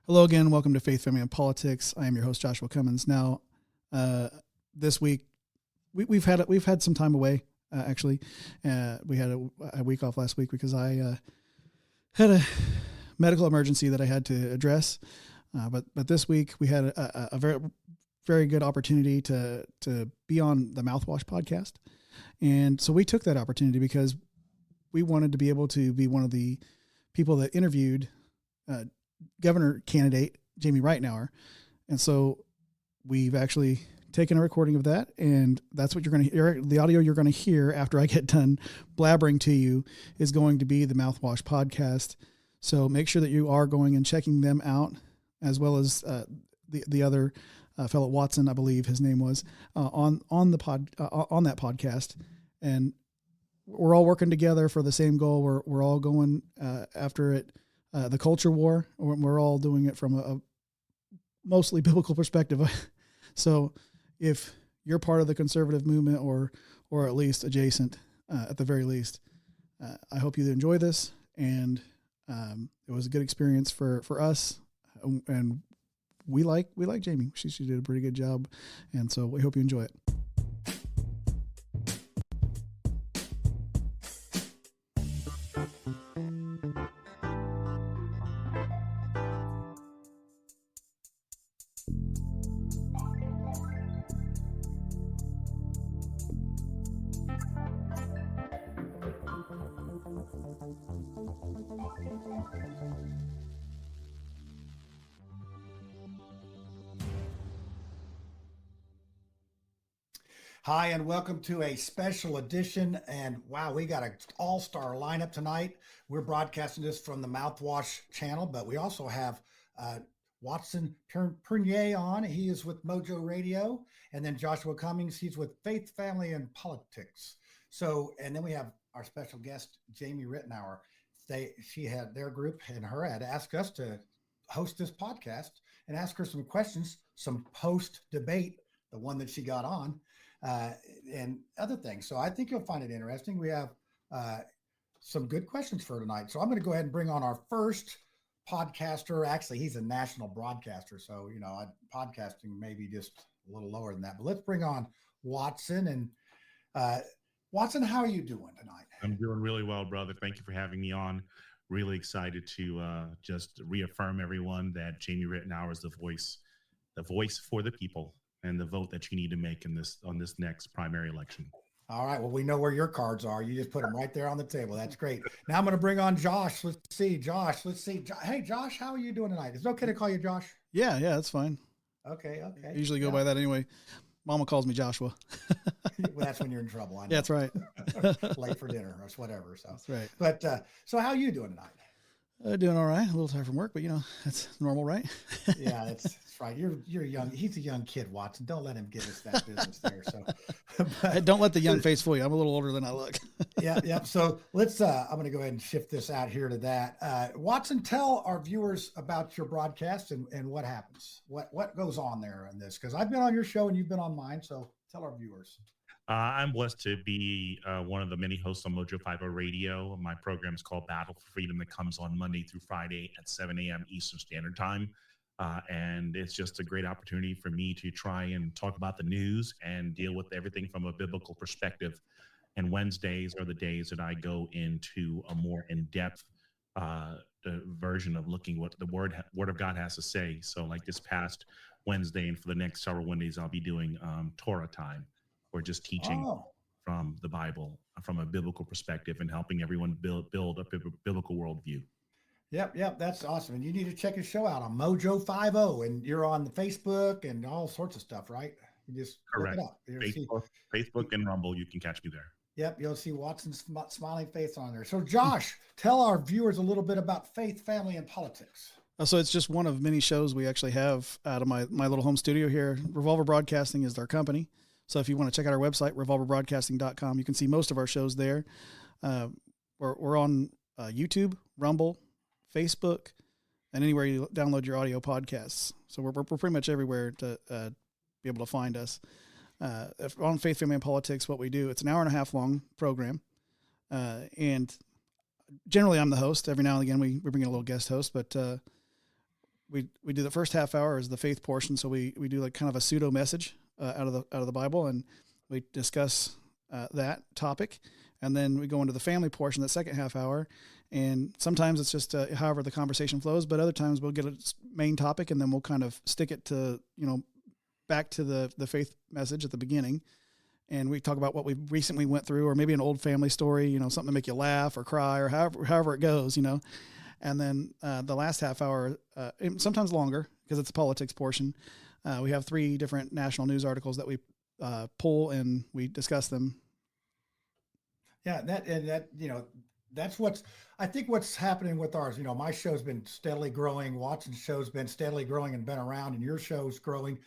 Hello again. Welcome to Faith, Family, and Politics. I am your host, Joshua Cummins. Now, this week we've had some time away. Actually, we had a week off last week because I had a medical emergency that I had to address. But this week we had a very very good opportunity to be on the Mouthwash podcast, and so we took that opportunity because we wanted to be able to be one of the people that interviewed governor candidate Jamie Reitenour. And so we've actually taken a recording of that, and that's what you're going to hear. The audio you're going to hear after I get done blabbering to you is going to be the Mouthwash podcast. So make sure that you are going and checking them out, as well as the other fellow Watson, I believe his name was, on that podcast. And we're all working together for the same goal. We're all going after it. The culture war, we're all doing it from a mostly biblical perspective. So if you're part of the conservative movement or at least adjacent, at the very least, I hope you enjoy this. And it was a good experience for us. And we like Jamie. She did a pretty good job. And so we hope you enjoy it. Hi, and welcome to a special edition. And wow, we got an all-star lineup tonight. We're broadcasting this from the Mouthwash channel, but we also have Watson Pernier on. He is with Mojo Radio. And then Joshua Cummins, he's with Faith, Family, and Politics. So, and then we have our special guest, Jamie Reitenour. She had their group and her had asked us to host this podcast and ask her some questions, some post-debate, the one that she got on. And other things. So I think you'll find it interesting. We have some good questions for tonight. So I'm going to go ahead and bring on our first podcaster. Actually, he's a national broadcaster. So, podcasting may be just a little lower than that. But let's bring on Watson. And Watson, how are you doing tonight? I'm doing really well, brother. Thank you for having me on. Really excited to just reaffirm everyone that Jamie Reitenour is the voice for the people, and the vote that you need to make on this next primary election. All right. Well, we know where your cards are. You just put them right there on the table. That's great. Now I'm going to bring on Josh. Let's see. Hey, Josh, how are you doing tonight? Is it okay to call you Josh? Yeah, that's fine. Okay. I usually go by that anyway. Mama calls me Joshua. Well, that's when you're in trouble. I know. Yeah, that's right. Late for dinner or whatever. So that's right. But so how are you doing tonight? Doing all right. A little tired from work, but that's normal, right? Yeah, that's right. You're young. He's a young kid, Watson. Don't let him give us that business there. So don't let the young face fool you. I'm a little older than I look. Yeah. So let's. I'm going to go ahead and shift this out here to that. Watson, tell our viewers about your broadcast and what happens. What goes on there in this? Because I've been on your show and you've been on mine. So tell our viewers. I'm blessed to be one of the many hosts on Mojo 50 Radio. My program is called Battle for Freedom. That comes on Monday through Friday at 7 a.m. Eastern Standard Time. And it's just a great opportunity for me to try and talk about the news and deal with everything from a biblical perspective. And Wednesdays are the days that I go into a more in-depth version of looking what the word of God has to say. So like this past Wednesday and for the next several Wednesdays, I'll be doing Torah time. Or just teaching from the Bible, from a biblical perspective, and helping everyone build a biblical worldview. Yep, that's awesome. And you need to check his show out on Mojo 50, and you're on the Facebook and all sorts of stuff, right? You just Correct. Look it up. Facebook and Rumble, you can catch me there. Yep, you'll see Watson's smiling face on there. So, Josh, tell our viewers a little bit about Faith, Family, and Politics. So it's just one of many shows we actually have out of my little home studio here. Revolver Broadcasting is our company. So if you want to check out our website, revolverbroadcasting.com, you can see most of our shows there. We're on YouTube, Rumble, Facebook, and anywhere you download your audio podcasts. So we're pretty much everywhere to be able to find us. On Faith, Family, and Politics, what we do, it's an hour and a half long program. And generally I'm the host. Every now and again we bring in a little guest host, but we do the first half hour is the faith portion. So we do like kind of a pseudo message out of the Bible, and we discuss that topic. And then we go into the family portion, that second half hour. And sometimes it's just however the conversation flows, but other times we'll get a main topic and then we'll kind of stick it to, back to the faith message at the beginning. And we talk about what we recently went through, or maybe an old family story, something to make you laugh or cry, or however it goes, And then the last half hour, sometimes longer because it's a politics portion. We have 3 different national news articles that we pull and we discuss them. Yeah, that's I think what's happening with ours. My show's been steadily growing. Watson's show's been steadily growing and been around, and your show's growing.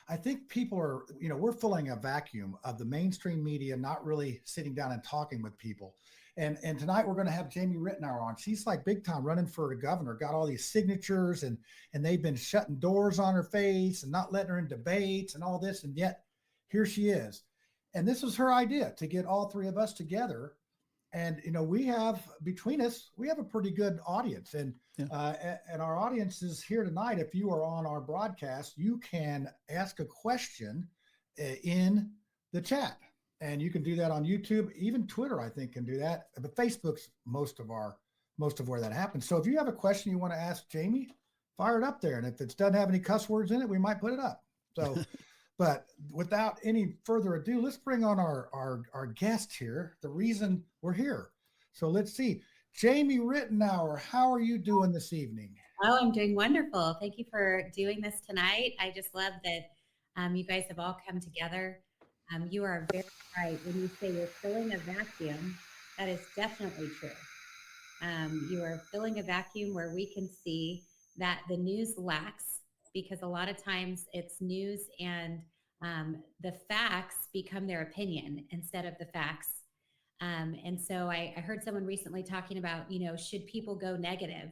I think people are, we're filling a vacuum of the mainstream media, not really sitting down and talking with people. And tonight we're going to have Jamie Reitenour on. She's like big time running for the governor, got all these signatures, and they've been shutting doors on her face and not letting her in debates and all this. And yet here she is. And this was her idea, to get all 3 of us together. And, we have between us, we have a pretty good audience. And and our audience is here tonight. If you are on our broadcast, you can ask a question in the chat. And you can do that on YouTube. Even Twitter, I think, can do that. But Facebook's most of where that happens. So if you have a question you want to ask Jamie, fire it up there. And if it doesn't have any cuss words in it, we might put it up. So, but without any further ado, let's bring on our guest here, the reason we're here. So let's see. Jamie Reitenour, how are you doing this evening? Oh, I'm doing wonderful. Thank you for doing this tonight. I just love that you guys have all come together. You are very right when you say you're filling a vacuum. That is definitely true. You are filling a vacuum where we can see that the news lacks, because a lot of times it's news and the facts become their opinion instead of the facts. And so I heard someone recently talking about, should people go negative?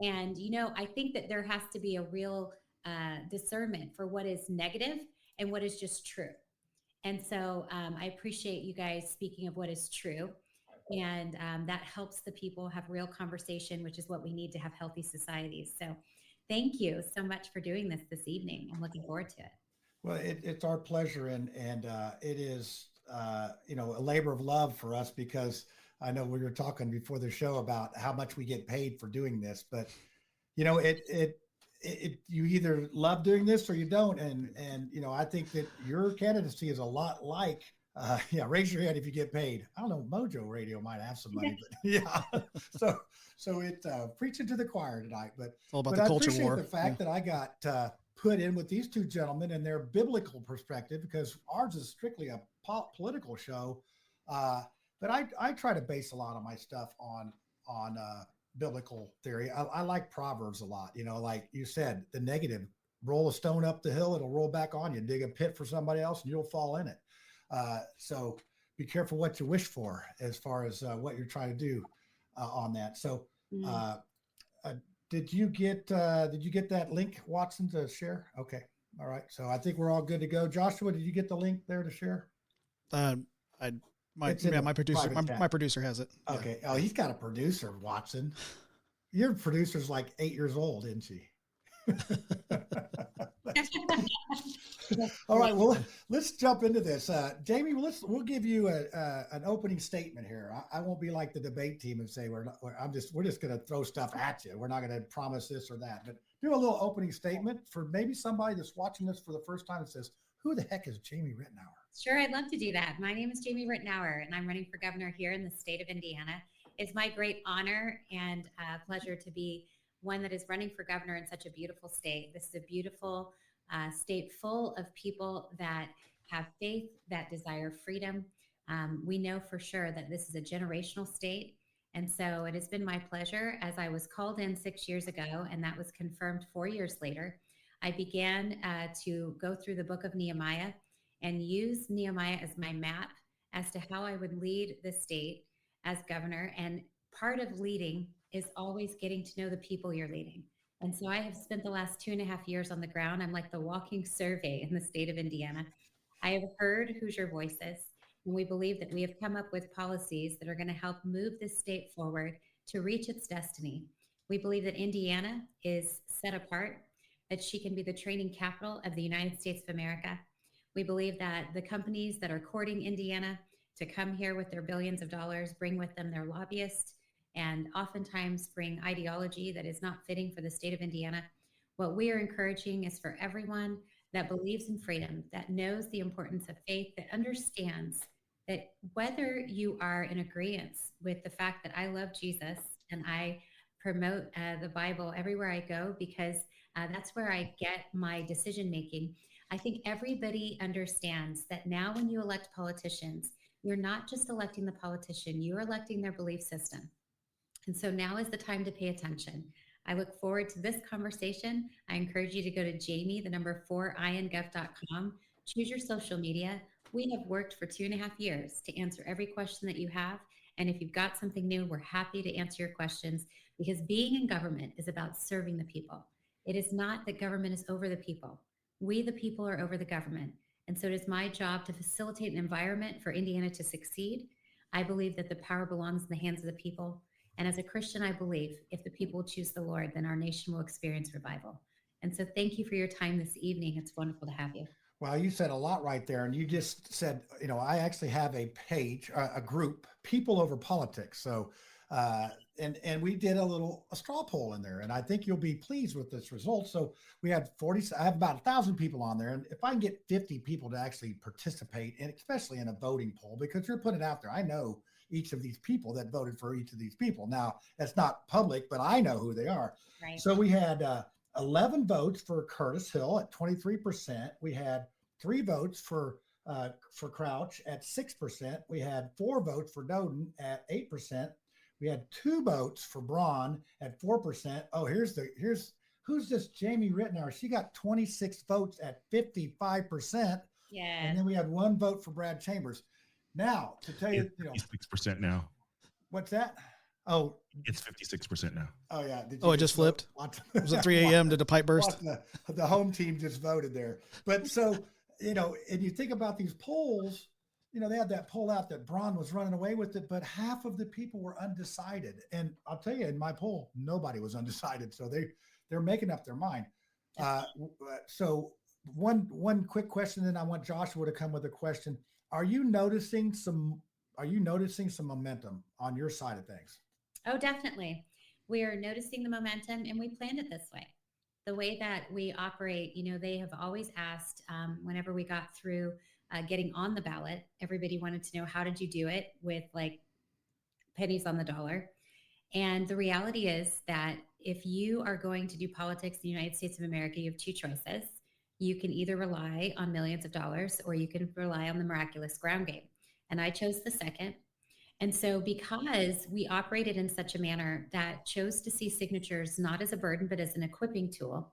And, I think that there has to be a real discernment for what is negative and what is just true. And so I appreciate you guys speaking of what is true. And that helps the people have real conversation, which is what we need to have healthy societies. So thank you so much for doing this evening. I'm looking forward to it. Well, it's our pleasure. And it is, a labor of love for us, because I know we were talking before the show about how much we get paid for doing this, but you either love doing this or you don't. And I think that your candidacy is a lot like, raise your hand if you get paid. I don't know, Mojo Radio might have some money, but yeah. So it preaching to the choir tonight, but it's all about the culture war. I appreciate the fact that I got put in with these 2 gentlemen and their biblical perspective, because ours is strictly a political show. But I try to base a lot of my stuff on biblical theory. I like Proverbs a lot. Like you said, the negative: roll a stone up the hill, it'll roll back on you. Dig a pit for somebody else, and you'll fall in it. So be careful what you wish for as far as what you're trying to do on that. So did you get that link, Watson, to share? Okay, all right. So I think we're all good to go. Joshua, did you get the link there to share? My producer has it. Okay. Yeah. Oh, he's got a producer, Watson. Your producer's like 8 years old, isn't she? All right. Well, let's jump into this. Jamie, we'll give you an opening statement here. I won't be like the debate team and say we're just going to throw stuff at you. We're not going to promise this or that, but do a little opening statement for maybe somebody that's watching this for the first time and says, who the heck is Jamie Reitenour? Sure, I'd love to do that. My name is Jamie Reitenour, and I'm running for governor here in the state of Indiana. It's my great honor and pleasure to be one that is running for governor in such a beautiful state. This is a beautiful state full of people that have faith, that desire freedom. We know for sure that this is a generational state. And so it has been my pleasure, as I was called in 6 years ago, and that was confirmed 4 years later. I began to go through the book of Nehemiah and use Nehemiah as my map as to how I would lead the state as governor. And part of leading is always getting to know the people you're leading. And so I have spent the last 2.5 years on the ground. I'm like the walking survey in the state of Indiana. I have heard Hoosier voices, and we believe that we have come up with policies that are going to help move this state forward to reach its destiny, We believe that Indiana is set apart, that she can be the training capital of the United States of America. We believe that the companies that are courting Indiana to come here with their billions of dollars bring with them their lobbyists and oftentimes bring ideology that is not fitting for the state of Indiana. What we are encouraging is for everyone that believes in freedom, that knows the importance of faith, that understands that whether you are in agreement with the fact that I love Jesus and I promote the Bible everywhere I go, because that's where I get my decision making. I think everybody understands that now when you elect politicians, you're not just electing the politician, you're electing their belief system. And so now is the time to pay attention. I look forward to this conversation. I encourage you to go to Jamie, the number 4ingov.com, choose your social media. We have worked for 2.5 years to answer every question that you have. And if you've got something new, we're happy to answer your questions, because being in government is about serving the people. It is not that government is over the people. We, the people, are over the government. And so it is my job to facilitate an environment for Indiana to succeed. I believe that the power belongs in the hands of the people. And as a Christian, I believe if the people choose the Lord, then our nation will experience revival. And so thank you for your time this evening. It's wonderful to have you. Well, you said a lot right there. And you just said, I actually have a page, a group, People Over Politics. So, and we did a straw poll in there, and I think you'll be pleased with this result. So we had I have about 1,000 people on there. And if I can get 50 people to actually participate, and especially in a voting poll, because you're putting it out there, I know each of these people that voted for each of these people. Now, that's not public, but I know who they are. Right. So we had 11 votes for Curtis Hill at 23%. We had 3 votes for Crouch at 6%. We had 4 votes for Doden at 8%. We had 2 votes for Braun at 4%. Oh, who's this Jamie Reitenour? She got 26 votes at 55%. Yeah. And then we had 1 vote for Brad Chambers. Now, to tell you, 56% now. What's that? Oh, it's 56% now. Oh yeah. It just flipped. Was it 3 a.m.? Did the pipe burst? The home team just voted there. But so, and you think about these polls, they had that poll out that Braun was running away with it, but half of the people were undecided. And I'll tell you, in my poll, nobody was undecided. So they're making up their mind. So one quick question, then I want Joshua to come with a question. Are you noticing some momentum on your side of things? Oh, definitely. We are noticing the momentum, and we planned it this way. The way that we operate, they have always asked, whenever we got through getting on the ballot, everybody wanted to know, how did you do it with like pennies on the dollar? And the reality is that if you are going to do politics in the United States of America, you have 2 choices. You can either rely on millions of dollars, or you can rely on the miraculous ground game. And I chose the second. And so because we operated in such a manner that chose to see signatures not as a burden, but as an equipping tool,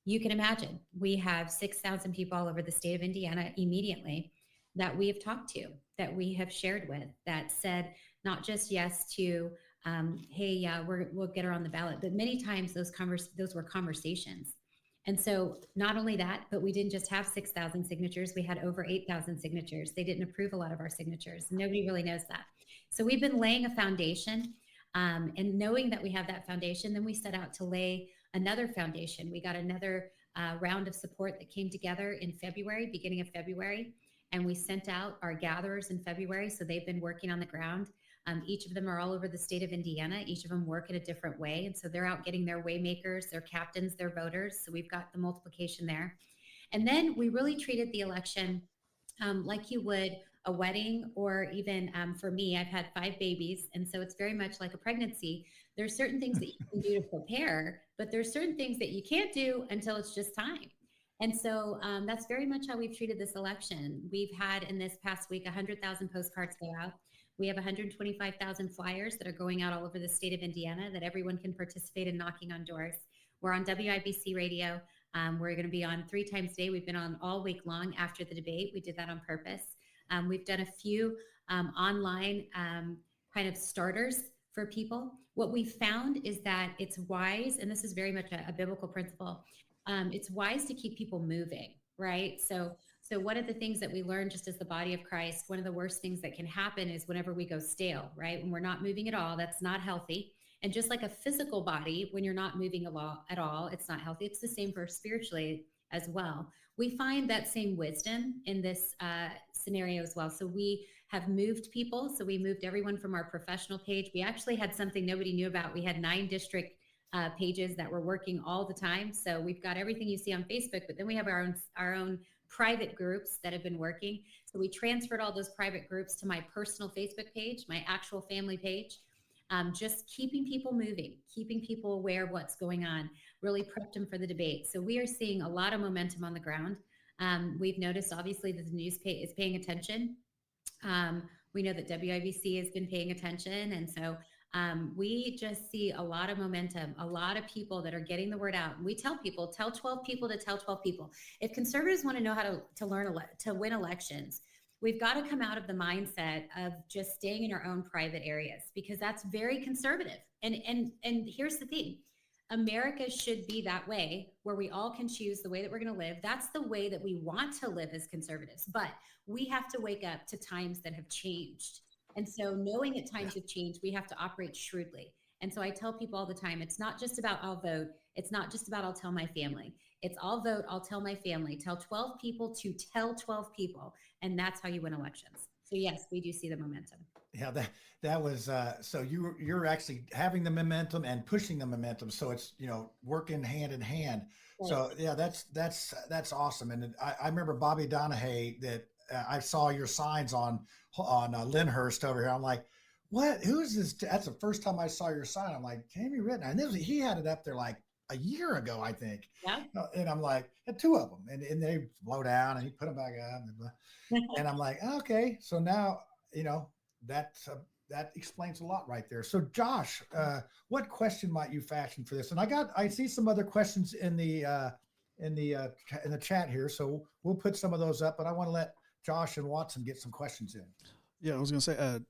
you can imagine we have 6,000 people all over the state of Indiana immediately that we have talked to, that we have shared with, that said not just yes to, hey, yeah, we'll get her on the ballot, but many times those were conversations. And so not only that, but we didn't just have 6,000 signatures. We had over 8,000 signatures. They didn't approve a lot of our signatures. Nobody really knows that. So we've been laying a foundation, and knowing that we have that foundation, then we set out to lay another foundation. We got another round of support that came together in February, beginning of February, and we sent out our gatherers in February. So they've been working on the ground. Each of them are all over the state of Indiana. Each of them work in a different way. And so they're out getting their waymakers, their captains, their voters. So we've got the multiplication there. And then we really treated the election like you would a wedding, or even for me, I've had 5 babies. And so it's very much like a pregnancy. There's certain things that you can do to prepare, but there's certain things that you can't do until it's just time. And so that's very much how we've treated this election. We've had in this past week 100,000 postcards go out. We have 125,000 flyers that are going out all over the state of Indiana that everyone can participate in knocking on doors. We're on WIBC radio. We're going to be on 3 times a day. We've been on all week long after the debate. We did that on purpose. We've done a few online kind of starters for people. What we found is that it's wise, and this is very much a biblical principle, it's wise to keep people moving, right? So one of the things that we learned just as the body of Christ, one of the worst things that can happen is whenever we go stale, right? When we're not moving at all, that's not healthy. And just like a physical body, when you're not moving a lot at all, it's not healthy. It's the same for spiritually as well. We find that same wisdom in this scenario as well. So we have moved people. So we moved everyone from our professional page. We actually had something nobody knew about. We had 9 district pages that were working all the time. So we've got everything you see on Facebook, but then we have our own private groups that have been working. So we transferred all those private groups to my personal Facebook page, my actual family page. Just keeping people moving, keeping people aware of what's going on, really prepped them for the debate. So we are seeing a lot of momentum on the ground. We've noticed, obviously, that the news is paying attention. We know that WIBC has been paying attention. And so we just see a lot of momentum, a lot of people that are getting the word out. We tell people, tell 12 people to tell 12 people. If conservatives want to know how to win elections, we've got to come out of the mindset of just staying in our own private areas, because that's very conservative. And here's the thing. America should be that way, where we all can choose the way that we're going to live. That's the way that we want to live as conservatives. But we have to wake up to times that have changed. And so knowing that times have changed, we have to operate shrewdly. And so I tell people all the time, it's not just about I'll vote. It's not just about I'll tell my family. It's I'll vote, I'll tell my family. Tell 12 people to tell 12 people. And that's how you win elections. So yes, we do see the momentum. Yeah, that was so you're actually having the momentum and pushing the momentum. So it's, working hand in hand. Right. So yeah, that's awesome. And I remember Bobby Donahue, that I saw your signs on Lyndhurst over here. I'm like, what? Who's this? That's the first time I saw your sign. I'm like, Jamie Reitenour. And he had it up there like a year ago, I think. Yeah. And I'm like, 2 of them, and they blow down, and he put them back up. And I'm like, okay, so now that explains a lot right there. So Josh, what question might you fashion for this? And I see some other questions in the chat here, so we'll put some of those up. But I want to let Josh and Watson get some questions in. Yeah, I was going to say,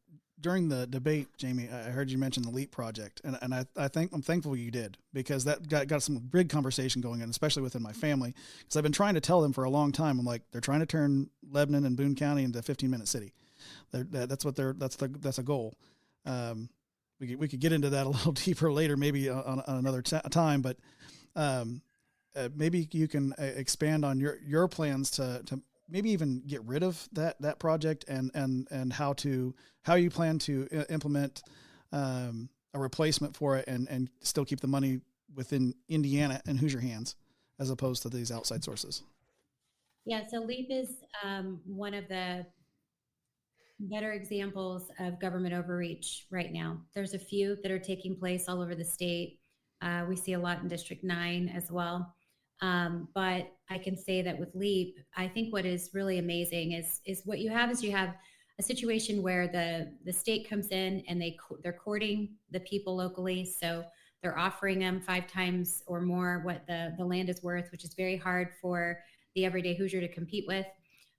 during the debate, Jamie, I heard you mention the LEAP project, and I'm thankful you did, because that got some big conversation going on, especially within my family, because I've been trying to tell them for a long time. I'm like, they're trying to turn Lebanon and Boone County into a 15-minute city. That's a goal. We could get into that a little deeper later, maybe on another time, but maybe you can expand on your plans to maybe even get rid of that project, and how you plan to implement a replacement for it, and still keep the money within Indiana and Hoosier hands, as opposed to these outside sources. Yeah, so LEAP is one of the better examples of government overreach right now. There's a few that are taking place all over the state. We see a lot in District 9 as well. But I can say that with LEAP, I think what is really amazing is what you have a situation where the state comes in and they're courting the people locally. So they're offering them 5 times or more what the land is worth, which is very hard for the everyday Hoosier to compete with.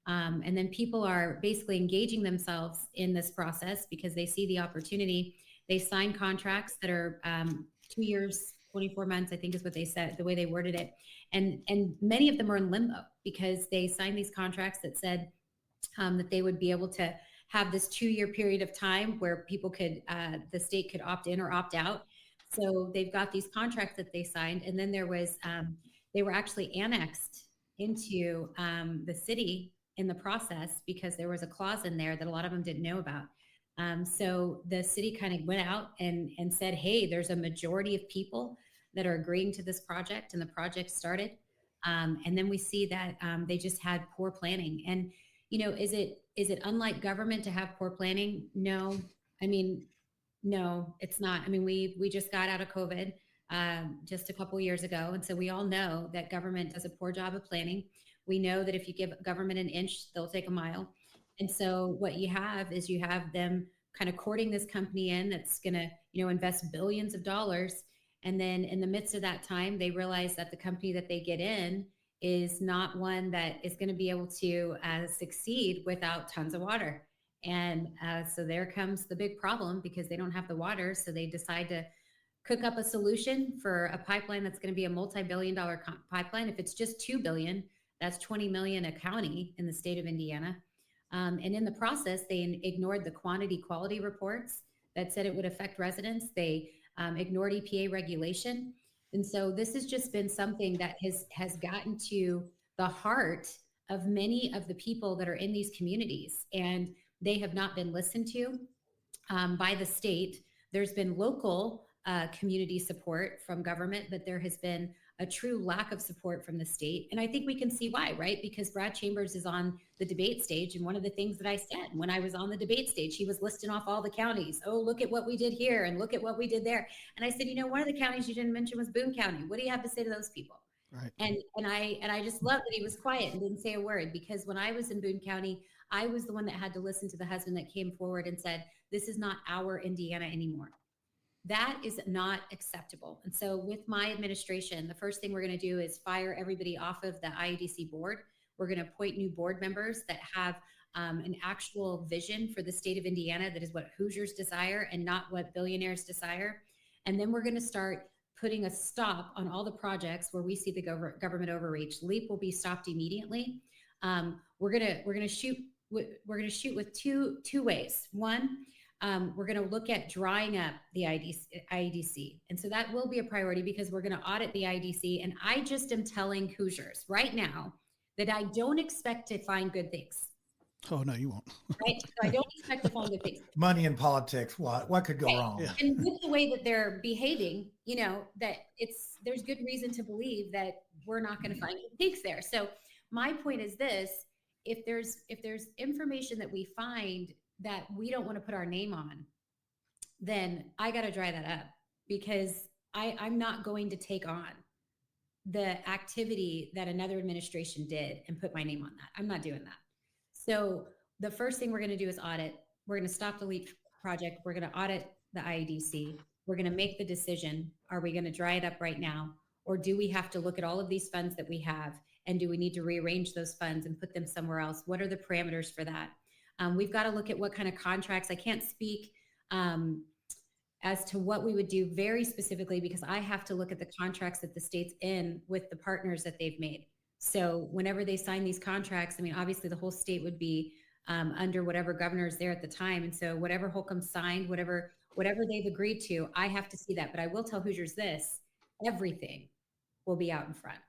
And then people are basically engaging themselves in this process because they see the opportunity. They sign contracts that are 2 years, 24 months, I think is what they said, the way they worded it. And many of them are in limbo because they signed these contracts that said that they would be able to have this 2-year period of time where people could, the state could opt in or opt out. So they've got these contracts that they signed. And then there was, they were actually annexed into the city in the process because there was a clause in there that a lot of them didn't know about. So the city kind of went out and said, hey, there's a majority of people that are agreeing to this project, and the project started. And then we see that they just had poor planning. And, is it unlike government to have poor planning? No. I mean, no, it's not. I mean, we just got out of COVID just a couple years ago. And so we all know that government does a poor job of planning. We know that if you give government an inch, they'll take a mile. And so what you have is you have them kind of courting this company in that's going to, invest billions of dollars. And then in the midst of that time, they realize that the company that they get in is not one that is going to be able to succeed without tons of water. And so there comes the big problem because they don't have the water. So they decide to cook up a solution for a pipeline that's going to be a multi-billion-dollar pipeline. If it's just $2 billion, that's $20 million a county in the state of Indiana. And in the process, they ignored the quality reports that said it would affect residents. They ignored EPA regulation. And so this has just been something that has gotten to the heart of many of the people that are in these communities, and they have not been listened to by the state. There's been local community support from government, but there has been a true lack of support from the state. And I think we can see why, right? Because Brad Chambers is on the debate stage. And one of the things that I said when I was on the debate stage, he was listing off all the counties. Oh, look at what we did here and look at what we did there. And I said, one of the counties you didn't mention was Boone County. What do you have to say to those people? Right. And I just love that he was quiet and didn't say a word, because when I was in Boone County, I was the one that had to listen to the husband that came forward and said, this is not our Indiana anymore. That is not acceptable. And so with my administration, the first thing we're going to do is fire everybody off of the IEDC board. We're going to appoint new board members that have an actual vision for the state of Indiana. That is what Hoosiers desire and not what billionaires desire. And then we're going to start putting a stop on all the projects where we see the government overreach. LEAP will be stopped immediately. We're going to shoot with two ways. One, we're going to look at drying up the IEDC. And so that will be a priority, because we're going to audit the IEDC. And I just am telling Hoosiers right now that I don't expect to find good things. Oh, no, you won't. Right? So I don't expect to find good things. Money in politics, what could go wrong? Yeah. And with the way that they're behaving, that there's good reason to believe that we're not going to find good things there. So my point is this: if there's information that we find that we don't want to put our name on, then I got to dry that up, because I'm not going to take on the activity that another administration did and put my name on that. I'm not doing that. So the first thing we're going to do is audit. We're going to stop the LEAP project. We're going to audit the IEDC. We're going to make the decision. Are we going to dry it up right now? Or do we have to look at all of these funds that we have? And do we need to rearrange those funds and put them somewhere else? What are the parameters for that? We've got to look at what kind of contracts. I can't speak as to what we would do very specifically, because I have to look at the contracts that the state's in with the partners that they've made. So whenever they sign these contracts, obviously the whole state would be under whatever governor is there at the time. And so whatever Holcomb signed, whatever they've agreed to, I have to see that. But I will tell Hoosiers this: everything will be out in front.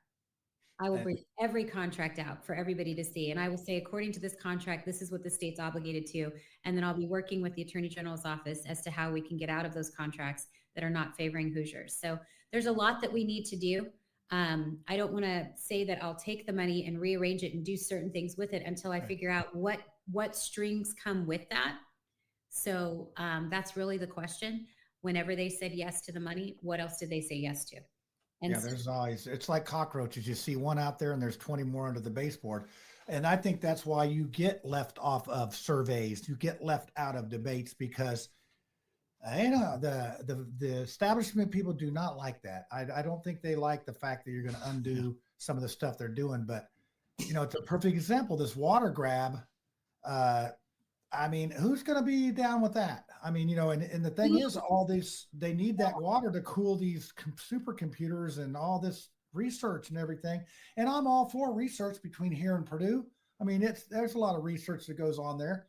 I will bring every contract out for everybody to see. And I will say, according to this contract, this is what the state's obligated to. And then I'll be working with the Attorney General's office as to how we can get out of those contracts that are not favoring Hoosiers. So there's a lot that we need to do. I don't want to say that I'll take the money and rearrange it and do certain things with it until I figure out what strings come with that. So that's really the question. Whenever they said yes to the money, what else did they say yes to? And yeah, there's always, it's like cockroaches. You see one out there and there's 20 more under the baseboard. And I think that's why you get left off of surveys. You get left out of debates, because the establishment people do not like that. I don't think they like the fact that you're going to undo some of the stuff they're doing. But, it's a perfect example, this water grab. Who's going to be down with that? And the thing is, all this, they need that water to cool these supercomputers and all this research and everything. And I'm all for research between here and Purdue. There's a lot of research that goes on there,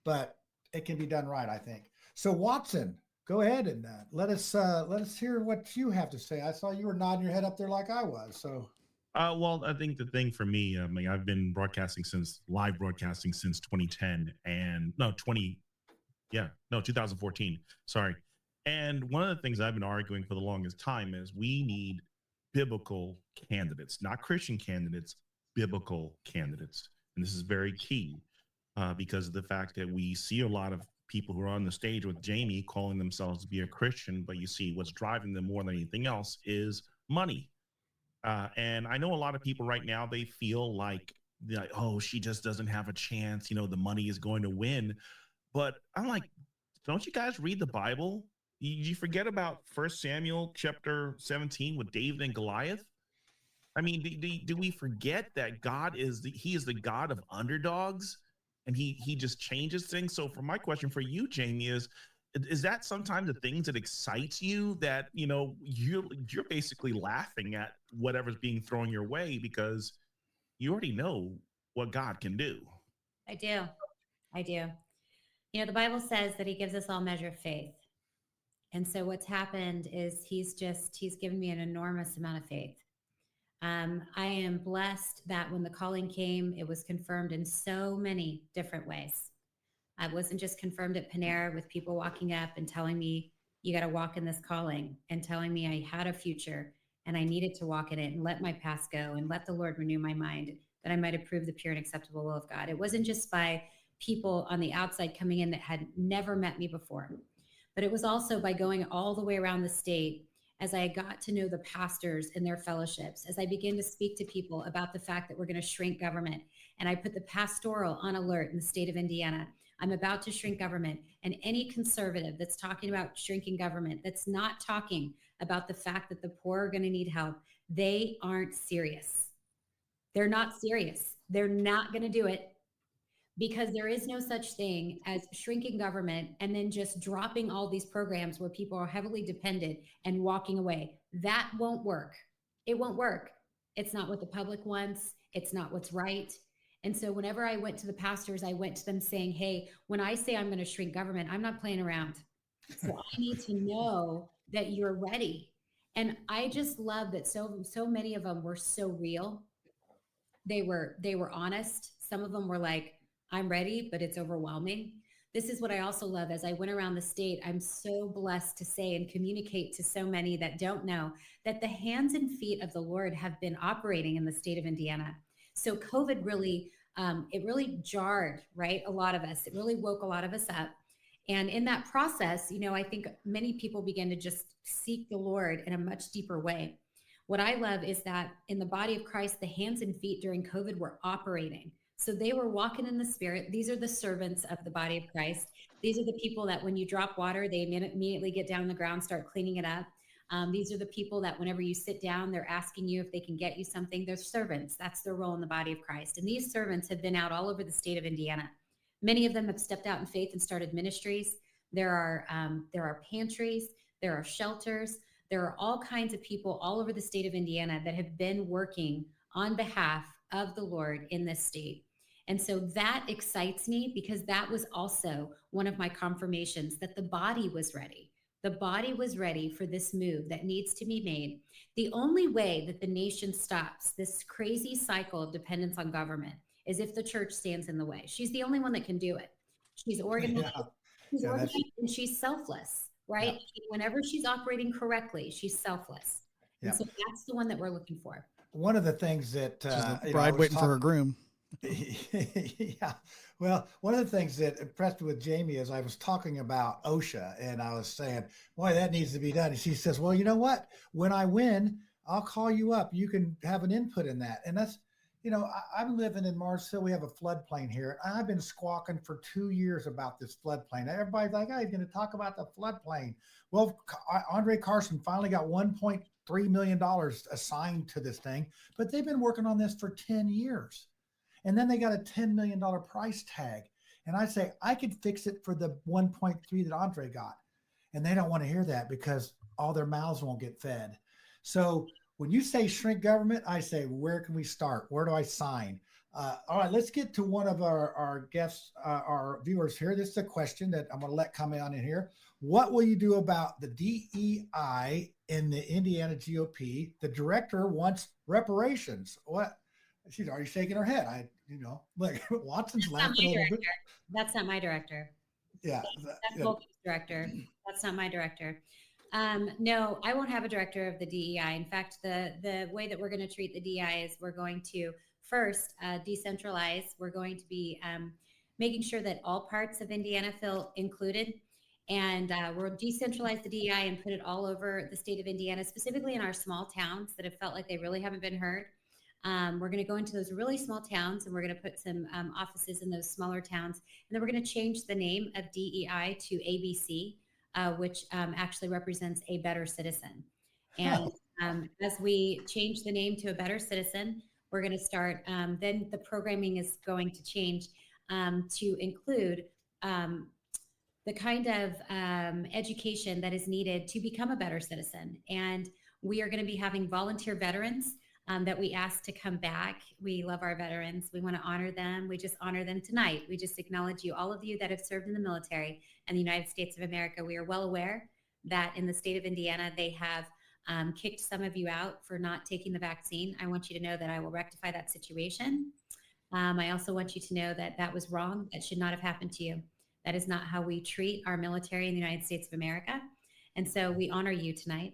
but it can be done right, I think. So Watson, go ahead and let us hear what you have to say. I saw you were nodding your head up there like I was. So. Well, I think the thing for me, I've been live broadcasting since 2010 2014. Sorry. And one of the things I've been arguing for the longest time is we need biblical candidates, not Christian candidates, biblical candidates. And this is very key because of the fact that we see a lot of people who are on the stage with Jamie calling themselves to be a Christian, but you see what's driving them more than anything else is money. And I know a lot of people right now, they feel like, oh, she just doesn't have a chance. The money is going to win. But I'm like, don't you guys read the Bible? You forget about 1 Samuel chapter 17 with David and Goliath? Do we forget that God is the God of underdogs, and he just changes things? So for my question for you, Jamie, is that sometimes the things that excites you that, you're basically laughing at whatever's being thrown your way because you already know what God can do? I do. The Bible says that he gives us all measure of faith. And so what's happened is he's given me an enormous amount of faith. I am blessed that when the calling came, it was confirmed in so many different ways. I wasn't just confirmed at Panera with people walking up and telling me, you got to walk in this calling, and telling me I had a future and I needed to walk in it and let my past go and let the Lord renew my mind, that I might approve the pure and acceptable will of God. It wasn't just by people on the outside coming in that had never met me before, but it was also by going all the way around the state as I got to know the pastors and their fellowships, as I began to speak to people about the fact that we're going to shrink government. And I put the pastoral on alert in the state of Indiana. I'm about to shrink government. And any conservative that's talking about shrinking government, that's not talking about the fact that the poor are going to need help, they aren't serious. They're not serious. They're not going to do it, because there is no such thing as shrinking government and then just dropping all these programs where people are heavily dependent and walking away. That won't work. It won't work. It's not what the public wants. It's not what's right. And so whenever I went to the pastors, I went to them saying, hey, when I say I'm going to shrink government, I'm not playing around. So I need to know that you're ready. And I just love that so many of them were so real. They were honest. Some of them were like, I'm ready, but it's overwhelming. This is what I also love. As I went around the state, I'm so blessed to say and communicate to so many that don't know that the hands and feet of the Lord have been operating in the state of Indiana. So COVID really, it really jarred, right? A lot of us, it really woke a lot of us up. And in that process, I think many people began to just seek the Lord in a much deeper way. What I love is that in the body of Christ, the hands and feet during COVID were operating. So they were walking in the Spirit. These are the servants of the body of Christ. These are the people that when you drop water, they immediately get down on the ground, start cleaning it up. These are the people that whenever you sit down, they're asking you if they can get you something. They're servants. That's their role in the body of Christ. And these servants have been out all over the state of Indiana. Many of them have stepped out in faith and started ministries. There are pantries. There are shelters. There are all kinds of people all over the state of Indiana that have been working on behalf of the Lord in this state. And so that excites me, because that was also one of my confirmations that the body was ready. The body was ready for this move that needs to be made. The only way that the nation stops this crazy cycle of dependence on government is if the church stands in the way. She's the only one that can do it. She's organized, and she's selfless, right? Yeah. Whenever she's operating correctly, she's selfless. Yeah. And so that's the one that we're looking for. One of the things that the bride waiting for her groom. Yeah. Well, one of the things that impressed me with Jamie is I was talking about OSHA, and I was saying, boy, that needs to be done. And she says, well, you know what? When I win, I'll call you up. You can have an input in that. And that's, I'm living in Marsville. We have a floodplain here. I've been squawking for 2 years about this floodplain. Everybody's like, oh, he's going to talk about the floodplain. Well, Andre Carson finally got $1.3 million assigned to this thing, but they've been working on this for 10 years. And then they got a $10 million price tag. And I say, I could fix it for the 1.3 that Andre got. And they don't want to hear that, because all their mouths won't get fed. So when you say shrink government, I say, where can we start? Where do I sign? All right, let's get to one of our guests, our viewers here. This is a question that I'm going to let come on in here. What will you do about the DEI in the Indiana GOP? The director wants reparations. What? She's already shaking her head. Look, Watson's laughing a little bit. That's not my director. Yeah. That's Volker's director. That's not my director. No, I won't have a director of the DEI. In fact, the way that we're going to treat the DEI is we're going to first decentralize. We're going to be making sure that all parts of Indiana feel included. And we'll decentralize the DEI and put it all over the state of Indiana, specifically in our small towns that have felt like they really haven't been heard. We're going to go into those really small towns, and we're going to put some offices in those smaller towns. And then we're going to change the name of DEI to ABC, which actually represents a better citizen. And as we change the name to a better citizen, we're going to start, then the programming is going to change to include the kind of education that is needed to become a better citizen. And we are going to be having volunteer veterans that we ask to come back. We love our veterans. We want to honor them. We just honor them tonight. We just acknowledge you, all of you that have served in the military and the United States of America. We are well aware that in the state of Indiana, they have kicked some of you out for not taking the vaccine. I want you to know that I will rectify that situation. I also want you to know that that was wrong. That should not have happened to you. That is not how we treat our military in the United States of America. And so we honor you tonight.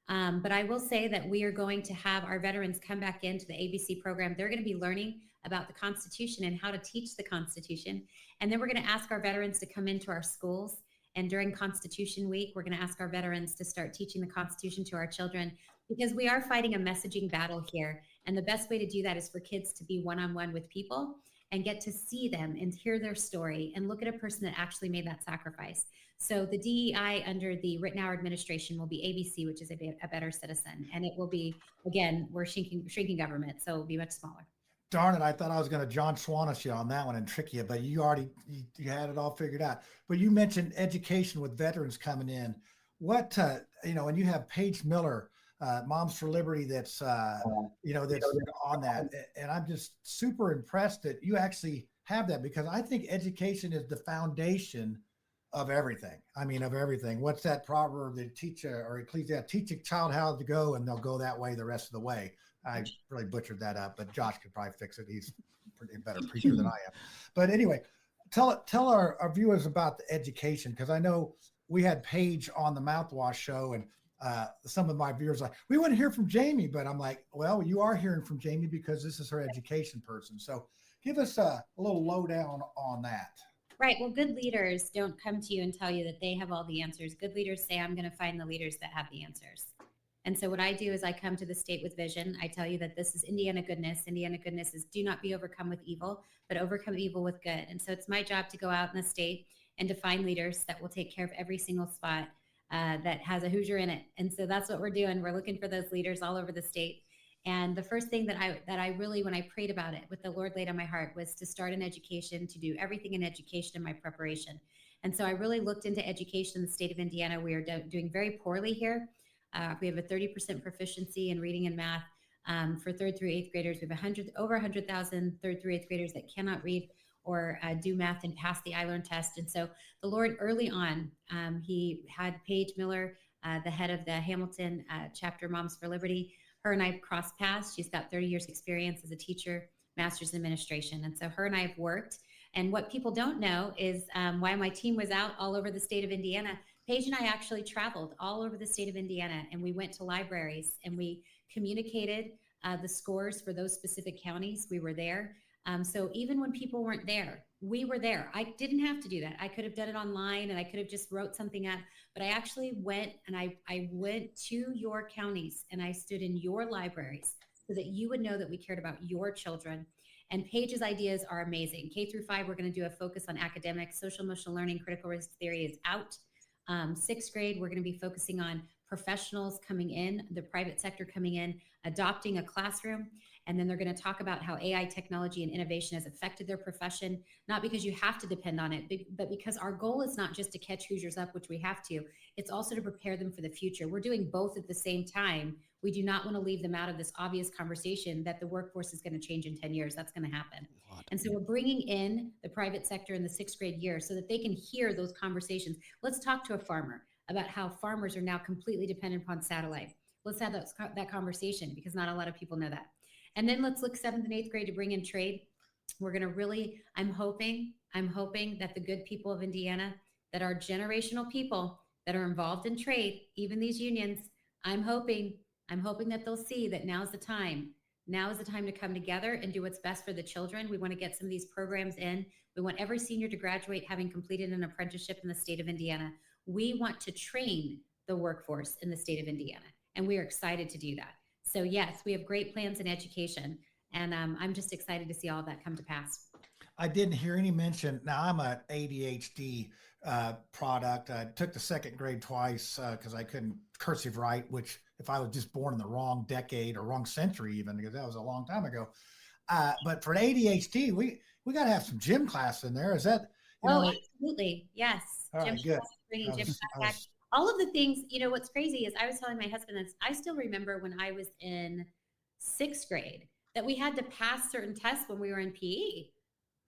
But I will say that we are going to have our veterans come back into the ABC program. They're going to be learning about the Constitution and how to teach the Constitution. And then we're going to ask our veterans to come into our schools. And during Constitution Week, we're going to ask our veterans to start teaching the Constitution to our children, because we are fighting a messaging battle here. And the best way to do that is for kids to be one-on-one with people and get to see them and hear their story and look at a person that actually made that sacrifice. So the DEI under the Reitenour administration will be ABC, which is a better citizen. And it will be, again, we're shrinking government, so it will be much smaller. Darn it, I thought I was going to John Swanish you on that one and trick you, but you had it all figured out. But you mentioned education with veterans coming in. What, and you have Paige Miller, Moms for Liberty, that's on that. And I'm just super impressed that you actually have that, because I think education is the foundation of everything. I mean, of everything. What's that proverb that teach a child how to go and they'll go that way the rest of the way. I really butchered that up, but Josh could probably fix it. He's a better preacher than I am. But anyway, tell our viewers about the education, because I know we had Paige on the Mouthwash show, and some of my viewers are like, we want to hear from Jamie, but I'm like, well, you are hearing from Jamie because this is her education person. So give us a little lowdown on that. Right. Well, good leaders don't come to you and tell you that they have all the answers. Good leaders say, I'm going to find the leaders that have the answers. And so what I do is I come to the state with vision. I tell you that this is Indiana goodness. Indiana goodness is do not be overcome with evil, but overcome evil with good. And so it's my job to go out in the state and to find leaders that will take care of every single spot that has a Hoosier in it. And so that's what we're doing. We're looking for those leaders all over the state. And the first thing that I really, when I prayed about it, what the Lord laid on my heart, was to start an education, to do everything in education in my preparation. And so I really looked into education in the state of Indiana. We are doing very poorly here. We have a 30% proficiency in reading and math for 3rd through 8th graders. We have over 100,000 3rd through 8th graders that cannot read or do math and pass the iLearn test. And so the Lord early on, he had Paige Miller, the head of the Hamilton chapter Moms for Liberty. Her and I crossed paths. She's got 30 years experience as a teacher, master's in administration. And so her and I have worked. And what people don't know is why my team was out all over the state of Indiana. Paige and I actually traveled all over the state of Indiana, and we went to libraries and we communicated the scores for those specific counties. We were there. So even when people weren't there, we were there. I didn't have to do that. I could have done it online and I could have just wrote something up, but I actually went and I went to your counties and I stood in your libraries so that you would know that we cared about your children. And Paige's ideas are amazing. K through 5, we're going to do a focus on academics, social emotional learning, critical race theory is out. 6th grade, we're going to be focusing on professionals coming in, the private sector coming in, adopting a classroom. And then they're going to talk about how AI technology and innovation has affected their profession, not because you have to depend on it, but because our goal is not just to catch Hoosiers up, which we have to, it's also to prepare them for the future. We're doing both at the same time. We do not want to leave them out of this obvious conversation that the workforce is going to change in 10 years. That's going to happen. And so we're bringing in the private sector in the 6th grade year so that they can hear those conversations. Let's talk to a farmer about how farmers are now completely dependent upon satellite. Let's have that conversation, because not a lot of people know that. And then let's look 7th and 8th grade to bring in trade. We're going to really, I'm hoping that the good people of Indiana, that are generational people that are involved in trade, even these unions, I'm hoping that they'll see that now's the time. Now is the time to come together and do what's best for the children. We want to get some of these programs in. We want every senior to graduate having completed an apprenticeship in the state of Indiana. We want to train the workforce in the state of Indiana, and we are excited to do that. So yes, we have great plans in education, and I'm just excited to see all of that come to pass. I didn't hear any mention. Now I'm an ADHD product. I took the 2nd grade twice because I couldn't cursive write, which if I was just born in the wrong decade or wrong century, even, because that was a long time ago. But for ADHD, we got to have some gym class in there. Is that? Absolutely. Yes. All right, good. Bringing gym class back. All of the things, what's crazy is I was telling my husband this, I still remember when I was in 6th grade that we had to pass certain tests when we were in PE.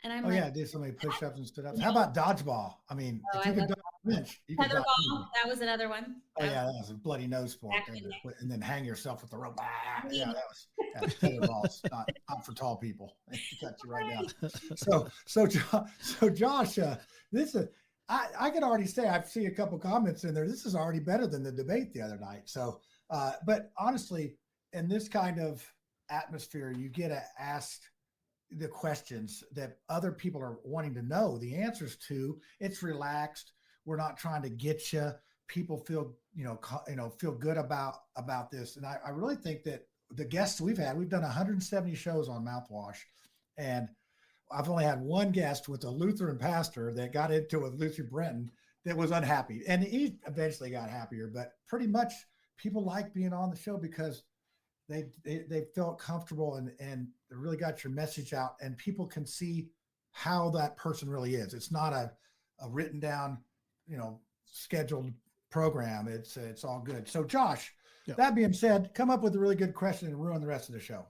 And I'm Oh like, yeah, do so many push-ups and sit-ups. How about dodgeball? I mean, oh, if I you could love dodge a bench, you could dodge tetherball. anything. That was another one. Oh yeah, that was a bloody nose sport. Back in the And then hang yourself with the rope. Ah, yeah, day. that was tetherball's not for tall people. It cut you right down. Right. So Josh, this is I can already say I've seen a couple comments in there. This is already better than the debate the other night. So, but honestly, in this kind of atmosphere, you get asked the questions that other people are wanting to know the answers to. It's relaxed. We're not trying to get you. People feel feel good about this, and I really think that the guests we've done 170 shows on Mouthwash, and I've only had one guest with a Lutheran pastor that got into it with Lucy Brenton that was unhappy, and he eventually got happier. But pretty much, people like being on the show because they felt comfortable and they really got your message out, and people can see how that person really is. It's not a written down, scheduled program. It's all good. So Josh, Yep. That being said, come up with a really good question and ruin the rest of the show.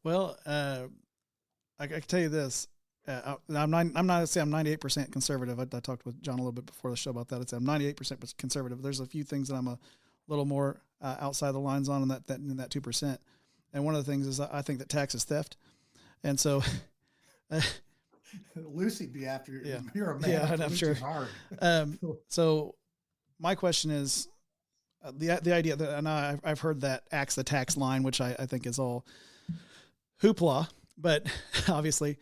Well, I can tell you this. I'm 98% conservative. I talked with John a little bit before the show about that. I'm 98% conservative. There's a few things that I'm a little more outside the lines on in that 2%. And one of the things is I think that tax is theft. And so Lucy'd be after you. Yeah. You're a man. Yeah, I'm sure. Hard. So my question is the idea that, and I've heard that axe the tax line, which I think is all hoopla, but obviously,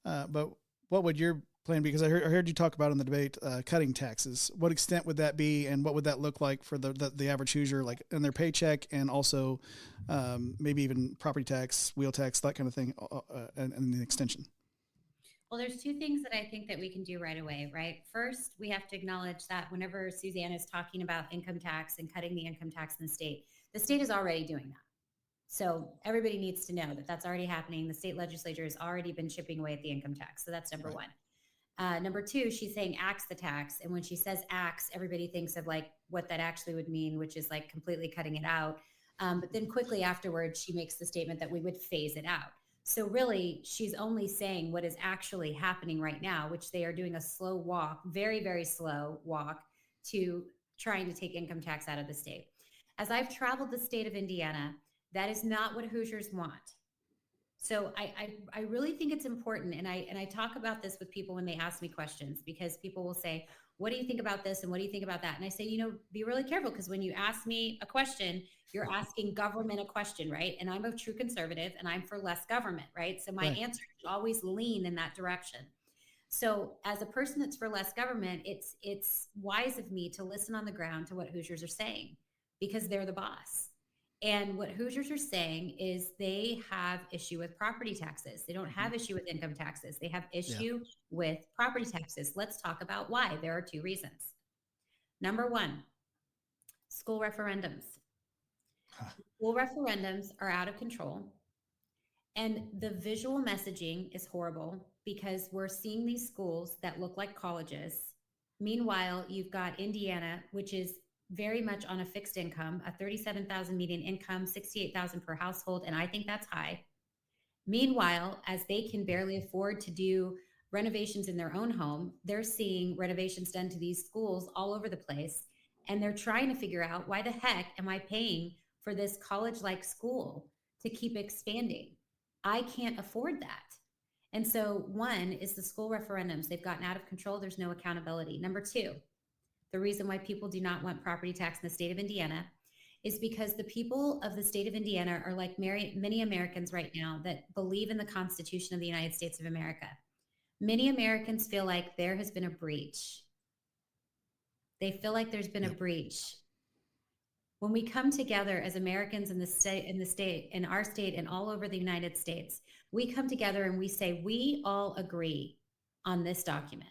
but what would your plan be? Because I heard you talk about in the debate, cutting taxes. What extent would that be, and what would that look like for the average Hoosier, like in their paycheck, and also maybe even property tax, wheel tax, that kind of thing, and the extension? Well, there's two things that I think that we can do right away, right? First, we have to acknowledge that whenever Suzanne is talking about income tax and cutting the income tax in the state is already doing that. So everybody needs to know that that's already happening. The state legislature has already been chipping away at the income tax. So that's number one. Number two, she's saying axe the tax. And when she says axe, everybody thinks of like what that actually would mean, which is like completely cutting it out. But then quickly afterwards, she makes the statement that we would phase it out. So really, she's only saying what is actually happening right now, which they are doing a slow walk, very, very slow walk to trying to take income tax out of the state. As I've traveled the state of Indiana, that is not what Hoosiers want. So I really think it's important, and I talk about this with people when they ask me questions, because people will say, what do you think about this? And what do you think about that? And I say, be really careful, because when you ask me a question, you're asking government a question, right? And I'm a true conservative, and I'm for less government, right? So my answer should always lean in that direction. So as a person that's for less government, it's wise of me to listen on the ground to what Hoosiers are saying, because they're the boss. And what Hoosiers are saying is they have issue with property taxes. They don't have issue with income taxes. They have issue with property taxes. Let's talk about why. There are two reasons. Number one, school referendums. School referendums are out of control. And the visual messaging is horrible, because we're seeing these schools that look like colleges. Meanwhile, you've got Indiana, which is very much on a fixed income, a $37,000 median income, $68,000 per household, and I think that's high. Meanwhile, as they can barely afford to do renovations in their own home, they're seeing renovations done to these schools all over the place, and they're trying to figure out, why the heck am I paying for this college-like school to keep expanding? I can't afford that. And so one is the school referendums. They've gotten out of control. There's no accountability. Number two, the reason why people do not want property tax in the state of Indiana is because the people of the state of Indiana are like many Americans right now that believe in the Constitution of the United States of America. Many Americans feel like there has been a breach. They feel like there's been a breach. When we come together as Americans in our state, and all over the United States, we come together and we say, we all agree on this document.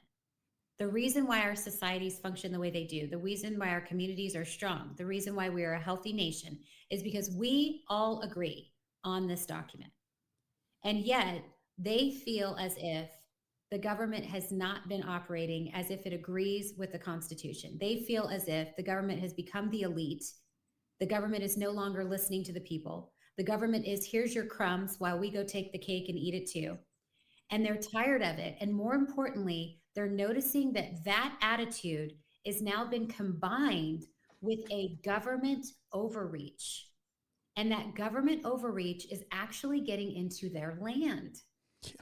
The reason why our societies function the way they do, the reason why our communities are strong, the reason why we are a healthy nation, is because we all agree on this document. And yet they feel as if the government has not been operating as if it agrees with the Constitution. They feel as if the government has become the elite. The government is no longer listening to the people. The government is, here's your crumbs while we go take the cake and eat it too. and they're tired of it. And more importantly, they're noticing that that attitude is now been combined with a government overreach. And that government overreach is actually getting into their land. Yeah.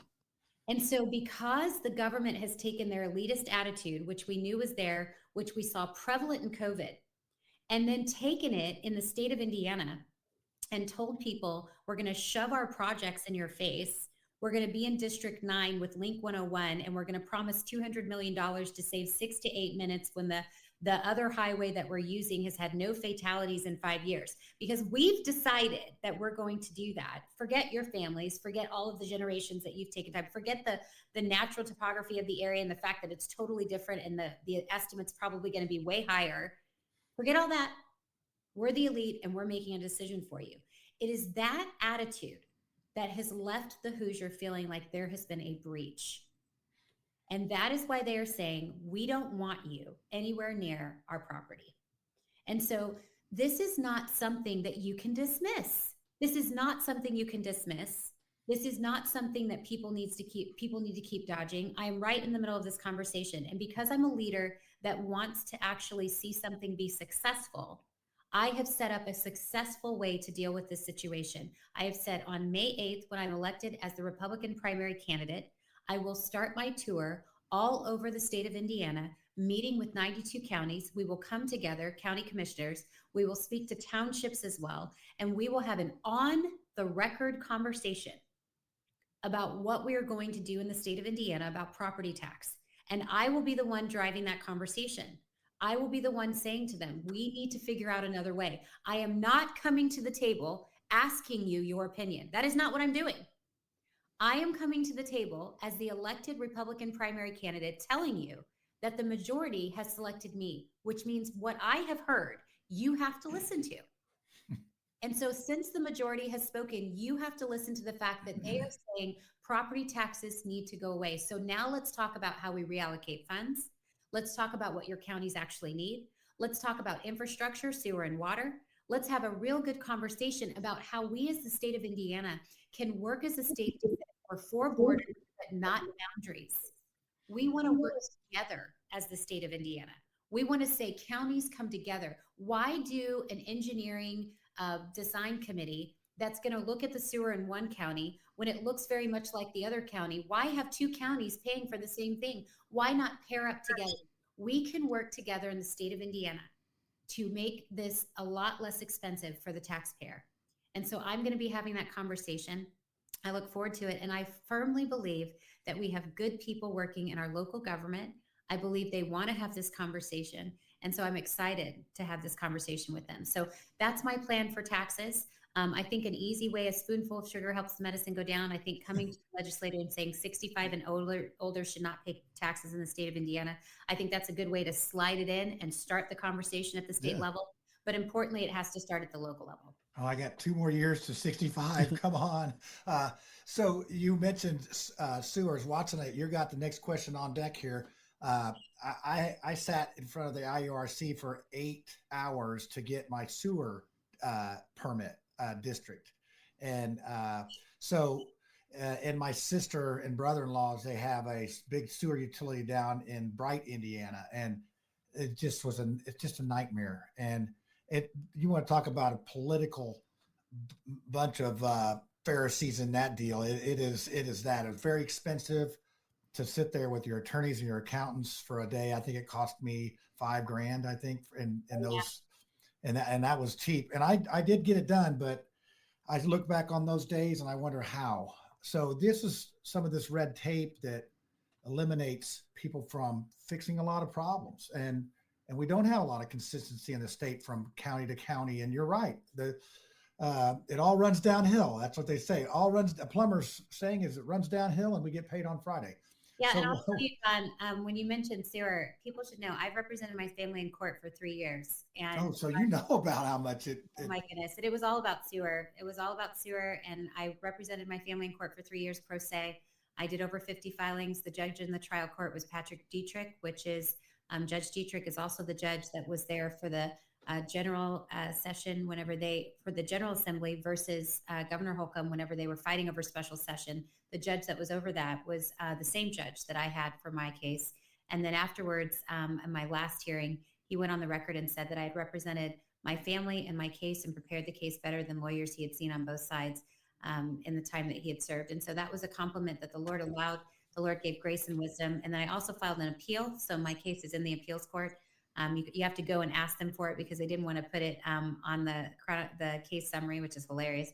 And so because the government has taken their elitist attitude, which we knew was there, which we saw prevalent in COVID, and then taken it in the state of Indiana and told people, we're going to shove our projects in your face. We're going to be in District 9 with Link 101, and we're going to promise $200 million to save 6 to 8 minutes when the other highway that we're using has had no fatalities in 5 years. Because we've decided that we're going to do that. Forget your families, forget all of the generations that you've taken time, forget the natural topography of the area and the fact that it's totally different and the estimate's probably going to be way higher. Forget all that. We're the elite and we're making a decision for you. It is that attitude that has left the Hoosier feeling like there has been a breach. And that is why they are saying, we don't want you anywhere near our property. And so this is not something that you can dismiss. This is not something you can dismiss. This is not something that people need to keep dodging. I am right in the middle of this conversation. And because I'm a leader that wants to actually see something be successful, I have set up a successful way to deal with this situation. I have said on May 8th, when I'm elected as the Republican primary candidate, I will start my tour all over the state of Indiana, meeting with 92 counties. We will come together, county commissioners. We will speak to townships as well, and we will have an on-the-record conversation about what we are going to do in the state of Indiana about property tax. And I will be the one driving that conversation. I will be the one saying to them, we need to figure out another way. I am not coming to the table asking you your opinion. That is not what I'm doing. I am coming to the table as the elected Republican primary candidate telling you that the majority has selected me, which means what I have heard, you have to listen to. And so since the majority has spoken, you have to listen to the fact that they are saying property taxes need to go away. So now let's talk about how we reallocate funds. Let's talk about what your counties actually need. Let's talk about infrastructure, sewer, and water. Let's have a real good conversation about how we as the state of Indiana can work as a state for 4 borders, but not boundaries. We want to work together as the state of Indiana. We want to say counties come together. Why do an engineering design committee that's going to look at the sewer in one county when it looks very much like the other county? Why have 2 counties paying for the same thing? Why not pair up together? We can work together in the state of Indiana to make this a lot less expensive for the taxpayer. And so I'm going to be having that conversation. I look forward to it. And I firmly believe that we have good people working in our local government. I believe they want to have this conversation. And so I'm excited to have this conversation with them. So that's my plan for taxes. I think an easy way, a spoonful of sugar helps the medicine go down. I think coming to the legislature and saying 65 and older should not pay taxes in the state of Indiana. I think that's a good way to slide it in and start the conversation at the state level. But importantly, it has to start at the local level. Oh, I got 2 more years to 65. Come on. So you mentioned sewers. Watson, you got the next question on deck here. I sat in front of the IURC for 8 hours to get my sewer permit district. And and my sister and brother-in-laws, they have a big sewer utility down in Bright, Indiana. And it's just a nightmare. And you want to talk about a political bunch of Pharisees in that deal. It is that. It's very expensive to sit there with your attorneys and your accountants for a day. I think it cost me $5,000, I think, and those, and that was cheap. And I did get it done, but I look back on those days and I wonder how. So this is some of this red tape that eliminates people from fixing a lot of problems. And we don't have a lot of consistency in the state from county to county. And you're right. It all runs downhill. That's what they say. A plumber's saying is it runs downhill and we get paid on Friday. Yeah, so, and I'll tell you, John, when you mentioned sewer, people should know I've represented my family in court for 3 years. And so you know about how much it. Oh my goodness, it was all about sewer. It was all about sewer, and I represented my family in court for 3 years pro se. I did over 50 filings. The judge in the trial court was Patrick Dietrich, which is Judge Dietrich is also the judge that was there for the general session for the General Assembly versus Governor Holcomb whenever they were fighting over special session. The judge that was over that was the same judge that I had for my case. And then afterwards, in my last hearing, he went on the record and said that I had represented my family and my case and prepared the case better than lawyers he had seen on both sides in the time that he had served. And so that was a compliment that the Lord allowed. The Lord gave grace and wisdom. And then I also filed an appeal. So my case is in the appeals court. You have to go and ask them for it because they didn't want to put it on the case summary, which is hilarious.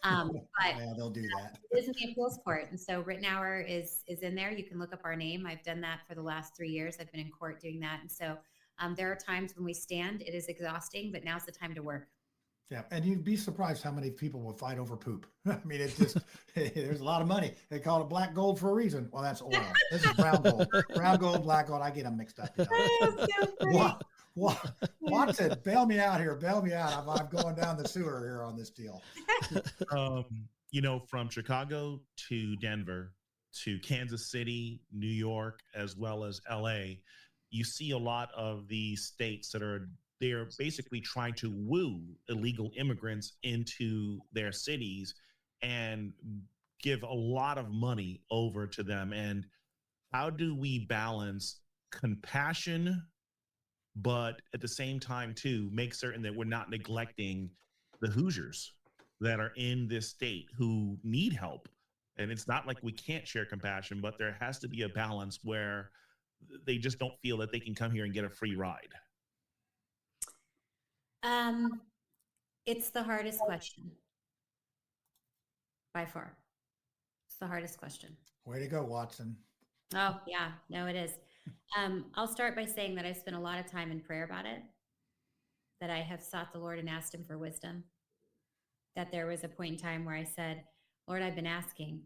But yeah, they'll do that. It is in the appeals court. And so Reitenour is in there. You can look up our name. I've done that for the last 3 years. I've been in court doing that. And so there are times when we stand, it is exhausting, but now's the time to work. Yeah. And you'd be surprised how many people will fight over poop. I mean, it's just, there's a lot of money. They call it black gold for a reason. Well, that's oil. This is brown gold. Brown gold, black gold. I get them mixed up. Watson, bail me out here. Bail me out. I'm going down the sewer here on this deal. From Chicago to Denver to Kansas City, New York, as well as LA, you see a lot of these states that they're basically trying to woo illegal immigrants into their cities and give a lot of money over to them. And how do we balance compassion, but at the same time, too, make certain that we're not neglecting the Hoosiers that are in this state who need help? And it's not like we can't share compassion, but there has to be a balance where they just don't feel that they can come here and get a free ride. It's the hardest question by far. It's the hardest question. Way to go, Watson. Oh, yeah. No, it is. I'll start by saying that I spent a lot of time in prayer about it, that I have sought the Lord and asked him for wisdom, that there was a point in time where I said, Lord, I've been asking.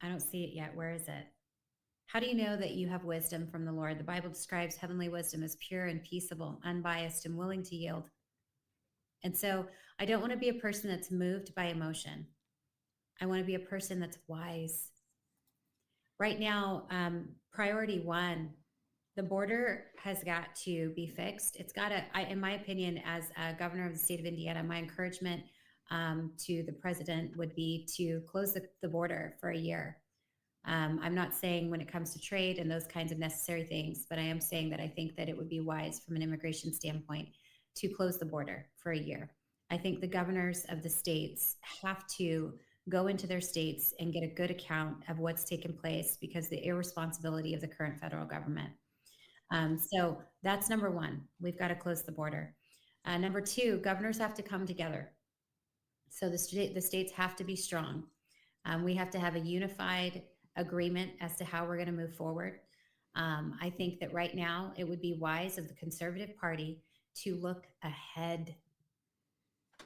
I don't see it yet. Where is it? How do you know that you have wisdom from the Lord? The Bible describes heavenly wisdom as pure and peaceable, unbiased, and willing to yield. And so I don't want to be a person that's moved by emotion. I want to be a person that's wise. Right now, priority one, the border has got to be fixed. It's got to, in my opinion, as a governor of the state of Indiana, my encouragement to the president would be to close the border for a year. I'm not saying when it comes to trade and those kinds of necessary things, but I am saying that I think that it would be wise from an immigration standpoint to close the border for a year. I think the governors of the states have to go into their states and get a good account of what's taken place because the irresponsibility of the current federal government. So that's number one. We've got to close the border. Number two, governors have to come together. So the states have to be strong. We have to have a unified agreement as to how we're going to move forward. I think that right now it would be wise of the Conservative Party to look ahead.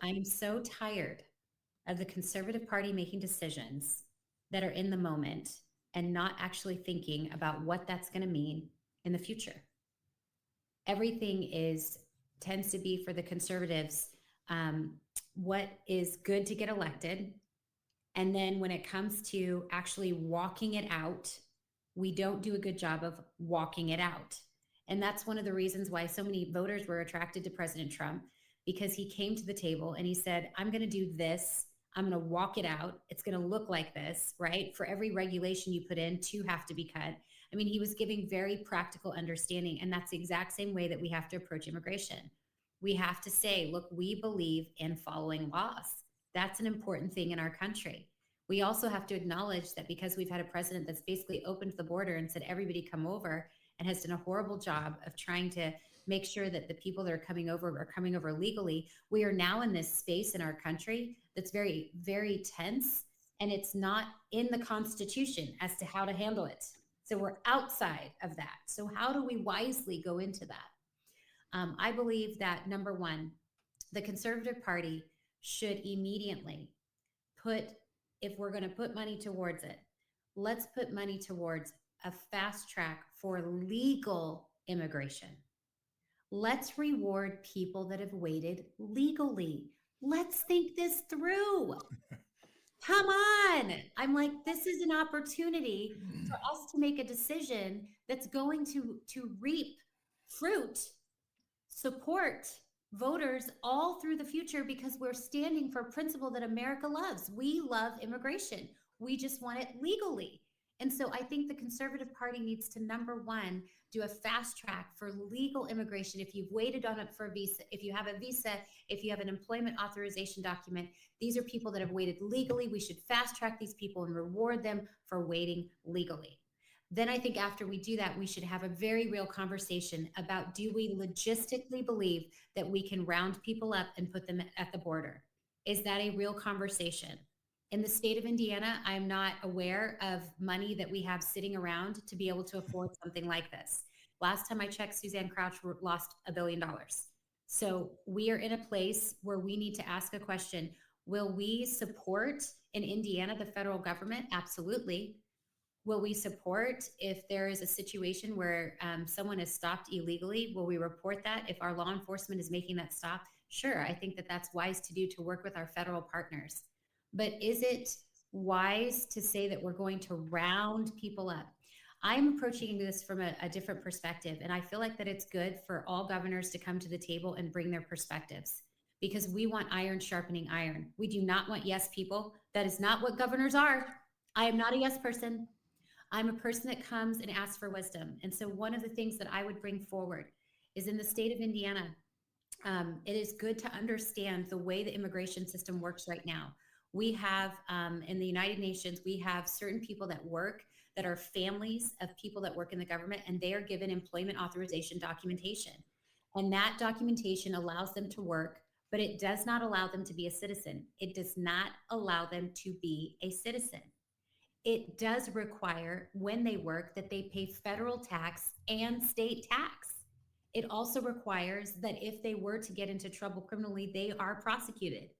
I'm so tired of the Conservative Party making decisions that are in the moment and not actually thinking about what that's going to mean in the future. Everything tends to be for the conservatives what is good to get elected. And then when it comes to actually walking it out, we don't do a good job of walking it out. And that's one of the reasons why so many voters were attracted to President Trump, because he came to the table and he said, I'm going to do this. I'm going to walk it out. It's going to look like this, right? For every regulation you put in, 2 have to be cut. I mean, he was giving very practical understanding. And that's the exact same way that we have to approach immigration. We have to say, look, we believe in following laws. That's an important thing in our country. We also have to acknowledge that because we've had a president that's basically opened the border and said, everybody come over, and has done a horrible job of trying to make sure that the people that are coming over legally. We are now in this space in our country that's very, very tense, and it's not in the Constitution as to how to handle it. So we're outside of that. So how do we wisely go into that? I believe that, number one, the Conservative Party should immediately if we're going to put money towards it, let's put money towards a fast track for legal immigration. Let's reward people that have waited legally. Let's think this through. Come on. I'm like, this is an opportunity for us to make a decision that's going to reap fruit, support, voters all through the future because we're standing for a principle that America loves. We love immigration. We just want it legally. And so I think the Conservative Party needs to, number one, do a fast track for legal immigration. If you've waited on it for a visa, if you have a visa, if you have an employment authorization document, these are people that have waited legally. We should fast track these people and reward them for waiting legally. Then I think after we do that, we should have a very real conversation about, do we logistically believe that we can round people up and put them at the border? Is that a real conversation? In the state of Indiana, I'm not aware of money that we have sitting around to be able to afford something like this. Last time I checked, Suzanne Crouch lost $1 billion. So we are in a place where we need to ask a question. Will we support in Indiana the federal government? Absolutely. Will we support if there is a situation where someone is stopped illegally? Will we report that if our law enforcement is making that stop? Sure, I think that that's wise to do, to work with our federal partners. But is it wise to say that we're going to round people up? I'm approaching this from a different perspective, and I feel like that it's good for all governors to come to the table and bring their perspectives, because we want iron sharpening iron. We do not want yes people. That is not what governors are. I am not a yes person. I'm a person that comes and asks for wisdom. And so one of the things that I would bring forward is, in the state of Indiana, it is good to understand the way the immigration system works right now. We have, in the United Nations, we have certain people that work that are families of people that work in the government, and they are given employment authorization documentation. And that documentation allows them to work, but it does not allow them to be a citizen. It does not allow them to be a citizen. It does require, when they work, that they pay federal tax and state tax. It also requires that if they were to get into trouble criminally, they are prosecuted.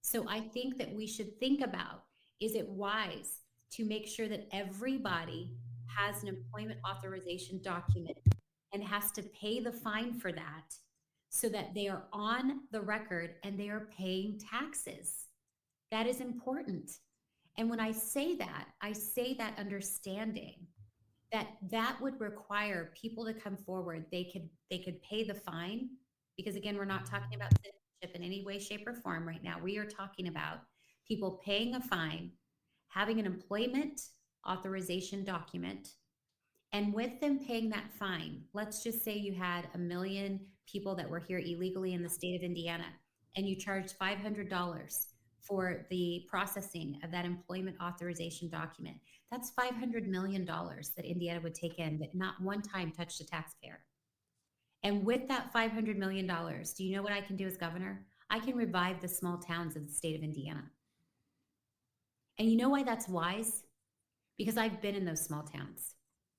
So I think that we should think about, is it wise to make sure that everybody has an employment authorization document and has to pay the fine for that, so that they are on the record and they are paying taxes? That is important. And when I say that understanding that that would require people to come forward. They could pay the fine, because again, we're not talking about citizenship in any way, shape, or form right now. We are talking about people paying a fine, having an employment authorization document, and with them paying that fine, let's just say you had 1 million people that were here illegally in the state of Indiana, and you charged $500 for the processing of that employment authorization document. That's $500 million that Indiana would take in, but not one time touch the taxpayer. And with that $500 million, do you know what I can do as governor? I can revive the small towns of the state of Indiana. And you know why that's wise? Because I've been in those small towns.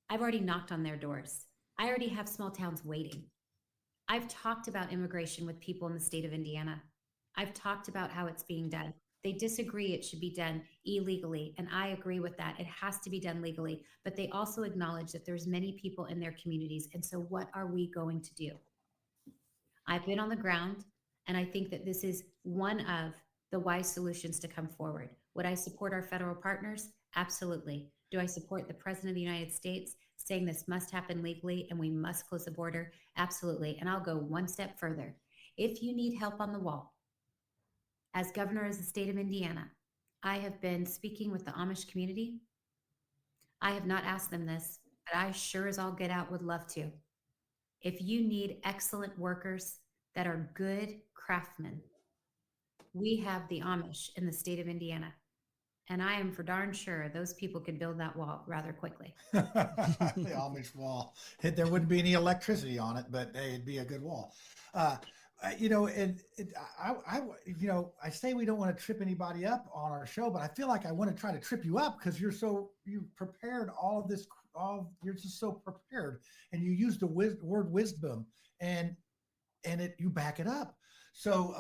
I've already knocked on their doors. I already have small towns waiting. I've talked about immigration with people in the state of Indiana. I've talked about how it's being done. They disagree it should be done illegally, and I agree with that. It has to be done legally, but they also acknowledge that there's many people in their communities, and so what are we going to do? I've been on the ground, and I think that this is one of the wise solutions to come forward. Would I support our federal partners? Absolutely. Do I support the President of the United States saying this must happen legally and we must close the border? Absolutely. And I'll go one step further. If you need help on the wall, as governor of the state of Indiana, I have been speaking with the Amish community. I have not asked them this, but I sure as all get out would love to. If you need excellent workers that are good craftsmen, we have the Amish in the state of Indiana. And I am for darn sure those people could build that wall rather quickly. The Amish wall. There wouldn't be any electricity on it, but hey, it'd be a good wall. I say we don't want to trip anybody up on our show, but I feel like I want to try to trip you up because you prepared all of this. You're just so prepared, and you used the word wisdom, and you back it up. So,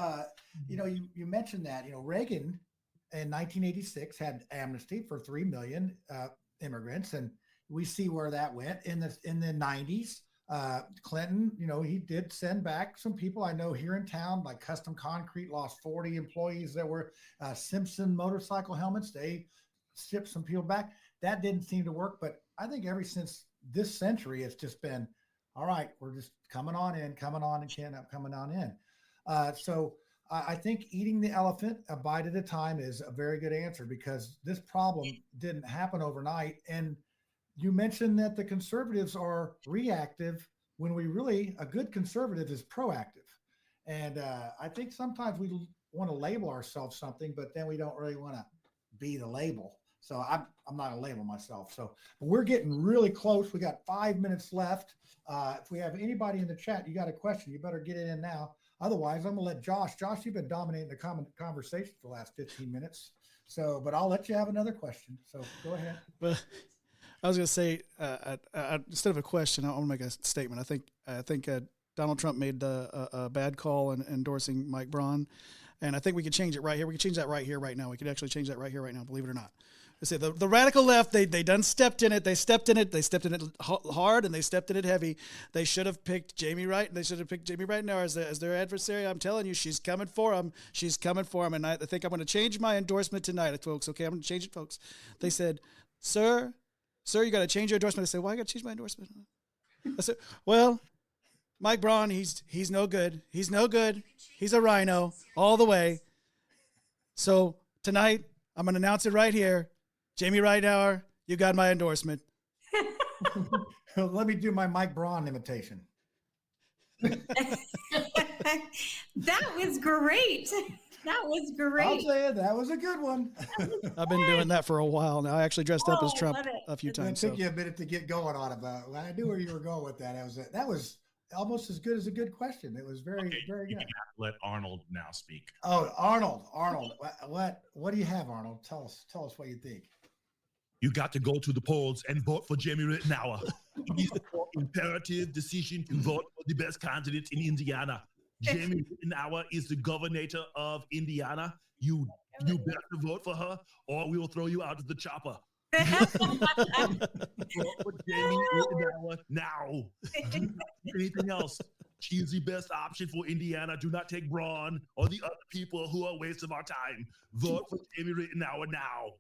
you mentioned that, Reagan in 1986 had amnesty for 3 million immigrants, and we see where that went in the 90s. Clinton, he did send back some people. I know here in town, like Custom Concrete lost 40 employees that were Simpson motorcycle helmets. They shipped some people back. That didn't seem to work. But I think ever since this century, it's just been, all right, we're just coming on in. So I think eating the elephant a bite at a time is a very good answer because this problem didn't happen overnight. And you mentioned that the conservatives are reactive when a good conservative is proactive. And I think sometimes we want to label ourselves something, but then we don't really want to be the label. So I'm not a label myself. So but we're getting really close. We got 5 minutes left. If we have anybody in the chat, you got a question, you better get it in now. Otherwise, I'm going to let Josh. Josh, you've been dominating the conversation for the last 15 minutes. So, but I'll let you have another question. So go ahead. Well, I was going to say, instead of a question, I want to make a statement. I think Donald Trump made a bad call in endorsing Mike Braun, and I think we could change it right here. We could change that right here, right now. We could actually change that right here, right now. Believe it or not. I say the radical left, they done stepped in it. They stepped in it hard, and they stepped in it heavy. They should have picked Jamie Wright. They should have picked Jamie Reitenour as their adversary. I'm telling you, she's coming for him. She's coming for him, and I think I'm going to change my endorsement tonight, folks. Okay, I'm going to change it, folks. They said, Sir, you got to change your endorsement. I said, why I got to change my endorsement? I said, well, Mike Braun, he's no good. He's no good. He's a rhino all the way. So tonight, I'm going to announce it right here. Jamie Reitenour, you got my endorsement. Let me do my Mike Braun imitation. That was great. That was great. I'll tell you, that was a good one. I've been doing that for a while now. I actually dressed up as Trump a few times. It took you a minute to get going on it. I knew where you were going with that. That was almost as good as a good question. It was very good. You can let Arnold now speak. Oh, Arnold. What do you have, Arnold? Tell us what you think. You got to go to the polls and vote for Jamie Reitenour. It is an imperative decision to vote for the best candidate in Indiana. Jamie Reitenour is the governor of Indiana. You better vote for her, or we will throw you out of the chopper. Vote for Jamie Reitenour now. Do not do anything else. She is the best option for Indiana. Do not take Braun or the other people who are a waste of our time. Vote for Jamie Reitenour now.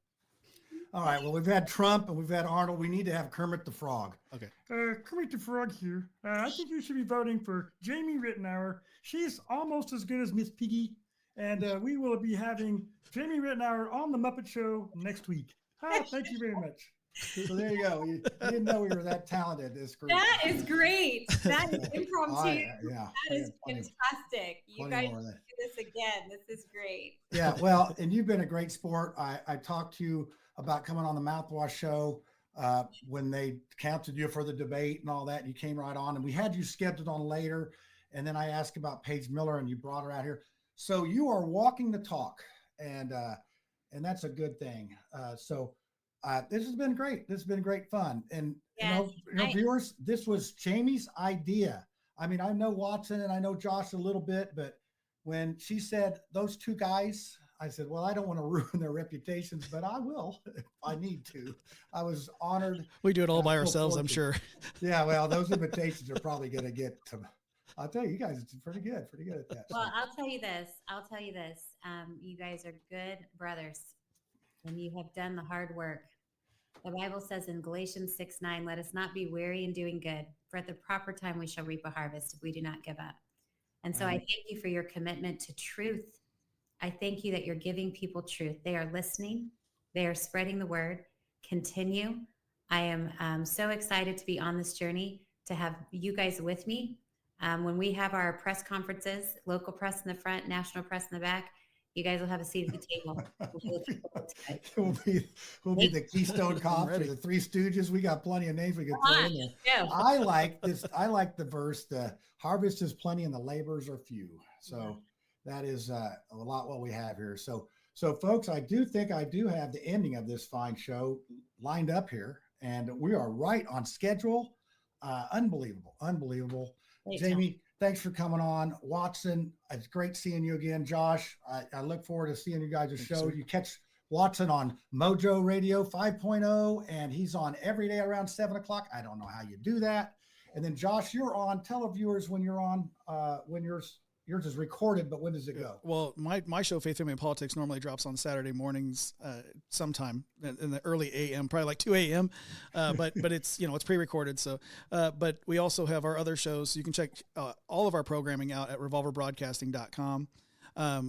All right. Well, we've had Trump and we've had Arnold. We need to have Kermit the Frog. Okay. Kermit the Frog here. I think you should be voting for Jamie Reitenour. She's almost as good as Miss Piggy. And we will be having Jamie Reitenour on The Muppet Show next week. Thank you very much. So there you go. You didn't know we were that talented. This group. That is great. That is impromptu. Yeah. That is fantastic. You guys should do this again. This is great. Yeah. Well, and you've been a great sport. I talked to you about coming on the Mouthwash show when they counted you for the debate and all that. You came right on, and we had you scheduled on later. And then I asked about Paige Miller, and you brought her out here. So you are walking the talk, and that's a good thing. So this has been great. This has been great fun. And yes, viewers, this was Jamie's idea. I mean, I know Watson and I know Josh a little bit, but when she said those two guys, I said, well, I don't want to ruin their reputations, but I will if I need to. I was honored. We do it all by ourselves, I'm sure. Yeah, well, those invitations are probably going to get to, I'll tell you guys, it's pretty good at that. Well, I'll tell you this. You guys are good brothers, and you have done the hard work. The Bible says in Galatians 6:9, let us not be weary in doing good, for at the proper time we shall reap a harvest if we do not give up. And so I thank you for your commitment to truth. I thank you that you're giving people truth. They are listening. They are spreading the word. Continue. I am so excited to be on this journey, to have you guys with me. When we have our press conferences, local press in the front, national press in the back, you guys will have a seat at the table. We'll be the Keystone Cops or the Three Stooges. We got plenty of names we can throw in there. Yeah. I like this. I like the verse, the harvest is plenty and the laborers are few. So that is a lot what we have here. So folks, I do think I do have the ending of this fine show lined up here, and we are right on schedule. Unbelievable. Thanks, Jamie, thanks for coming on. Watson, it's great seeing you again. Josh, I look forward to seeing you guys' show. You catch Watson on Mojo Radio 5.0, and he's on every day around 7 o'clock. I don't know how you do that. And then Josh, you're on. Tell the viewers when you're on, when you're yours is recorded, but when does it go? Well, my show, Faith, Family, and Politics, normally drops on Saturday mornings, sometime in the early AM, probably like 2 a.m. But it's, it's pre-recorded. So, but we also have our other shows. So you can check all of our programming out at revolverbroadcasting.com.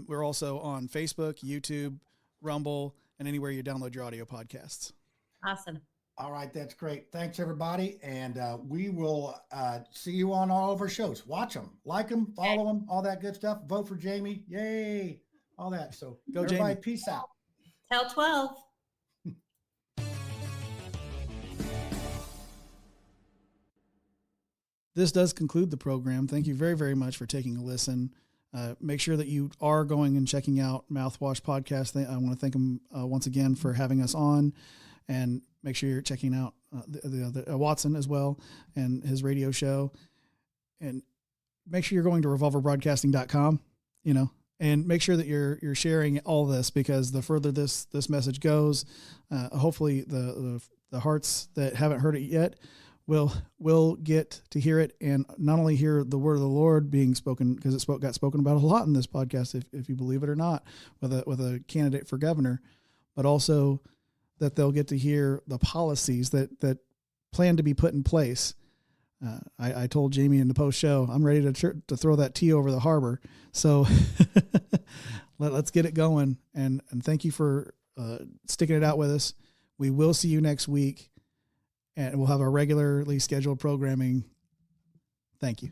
We're also on Facebook, YouTube, Rumble, and anywhere you download your audio podcasts. Awesome. All right, that's great. Thanks, everybody. And we will see you on all of our shows. Watch them, like them, follow them, all that good stuff. Vote for Jamie. Yay. All that. So Go, everybody, Jamie. Peace out. Tell 12. This does conclude the program. Thank you very, very much for taking a listen. Make sure that you are going and checking out Mouthwash Podcast. I want to thank them once again for having us on, and make sure you're checking out the Watson as well and his radio show, and make sure you're going to revolverbroadcasting.com, and make sure that you're sharing all this, because the further this message goes, hopefully the hearts that haven't heard it yet will get to hear it, and not only hear the word of the Lord being spoken, because it got spoken about a lot in this podcast, if you believe it or not, with a candidate for governor, but also that they'll get to hear the policies that plan to be put in place. I told Jamie in the post show, I'm ready to throw that tea over the harbor. So let's get it going. And thank you for sticking it out with us. We will see you next week, and we'll have our regularly scheduled programming. Thank you.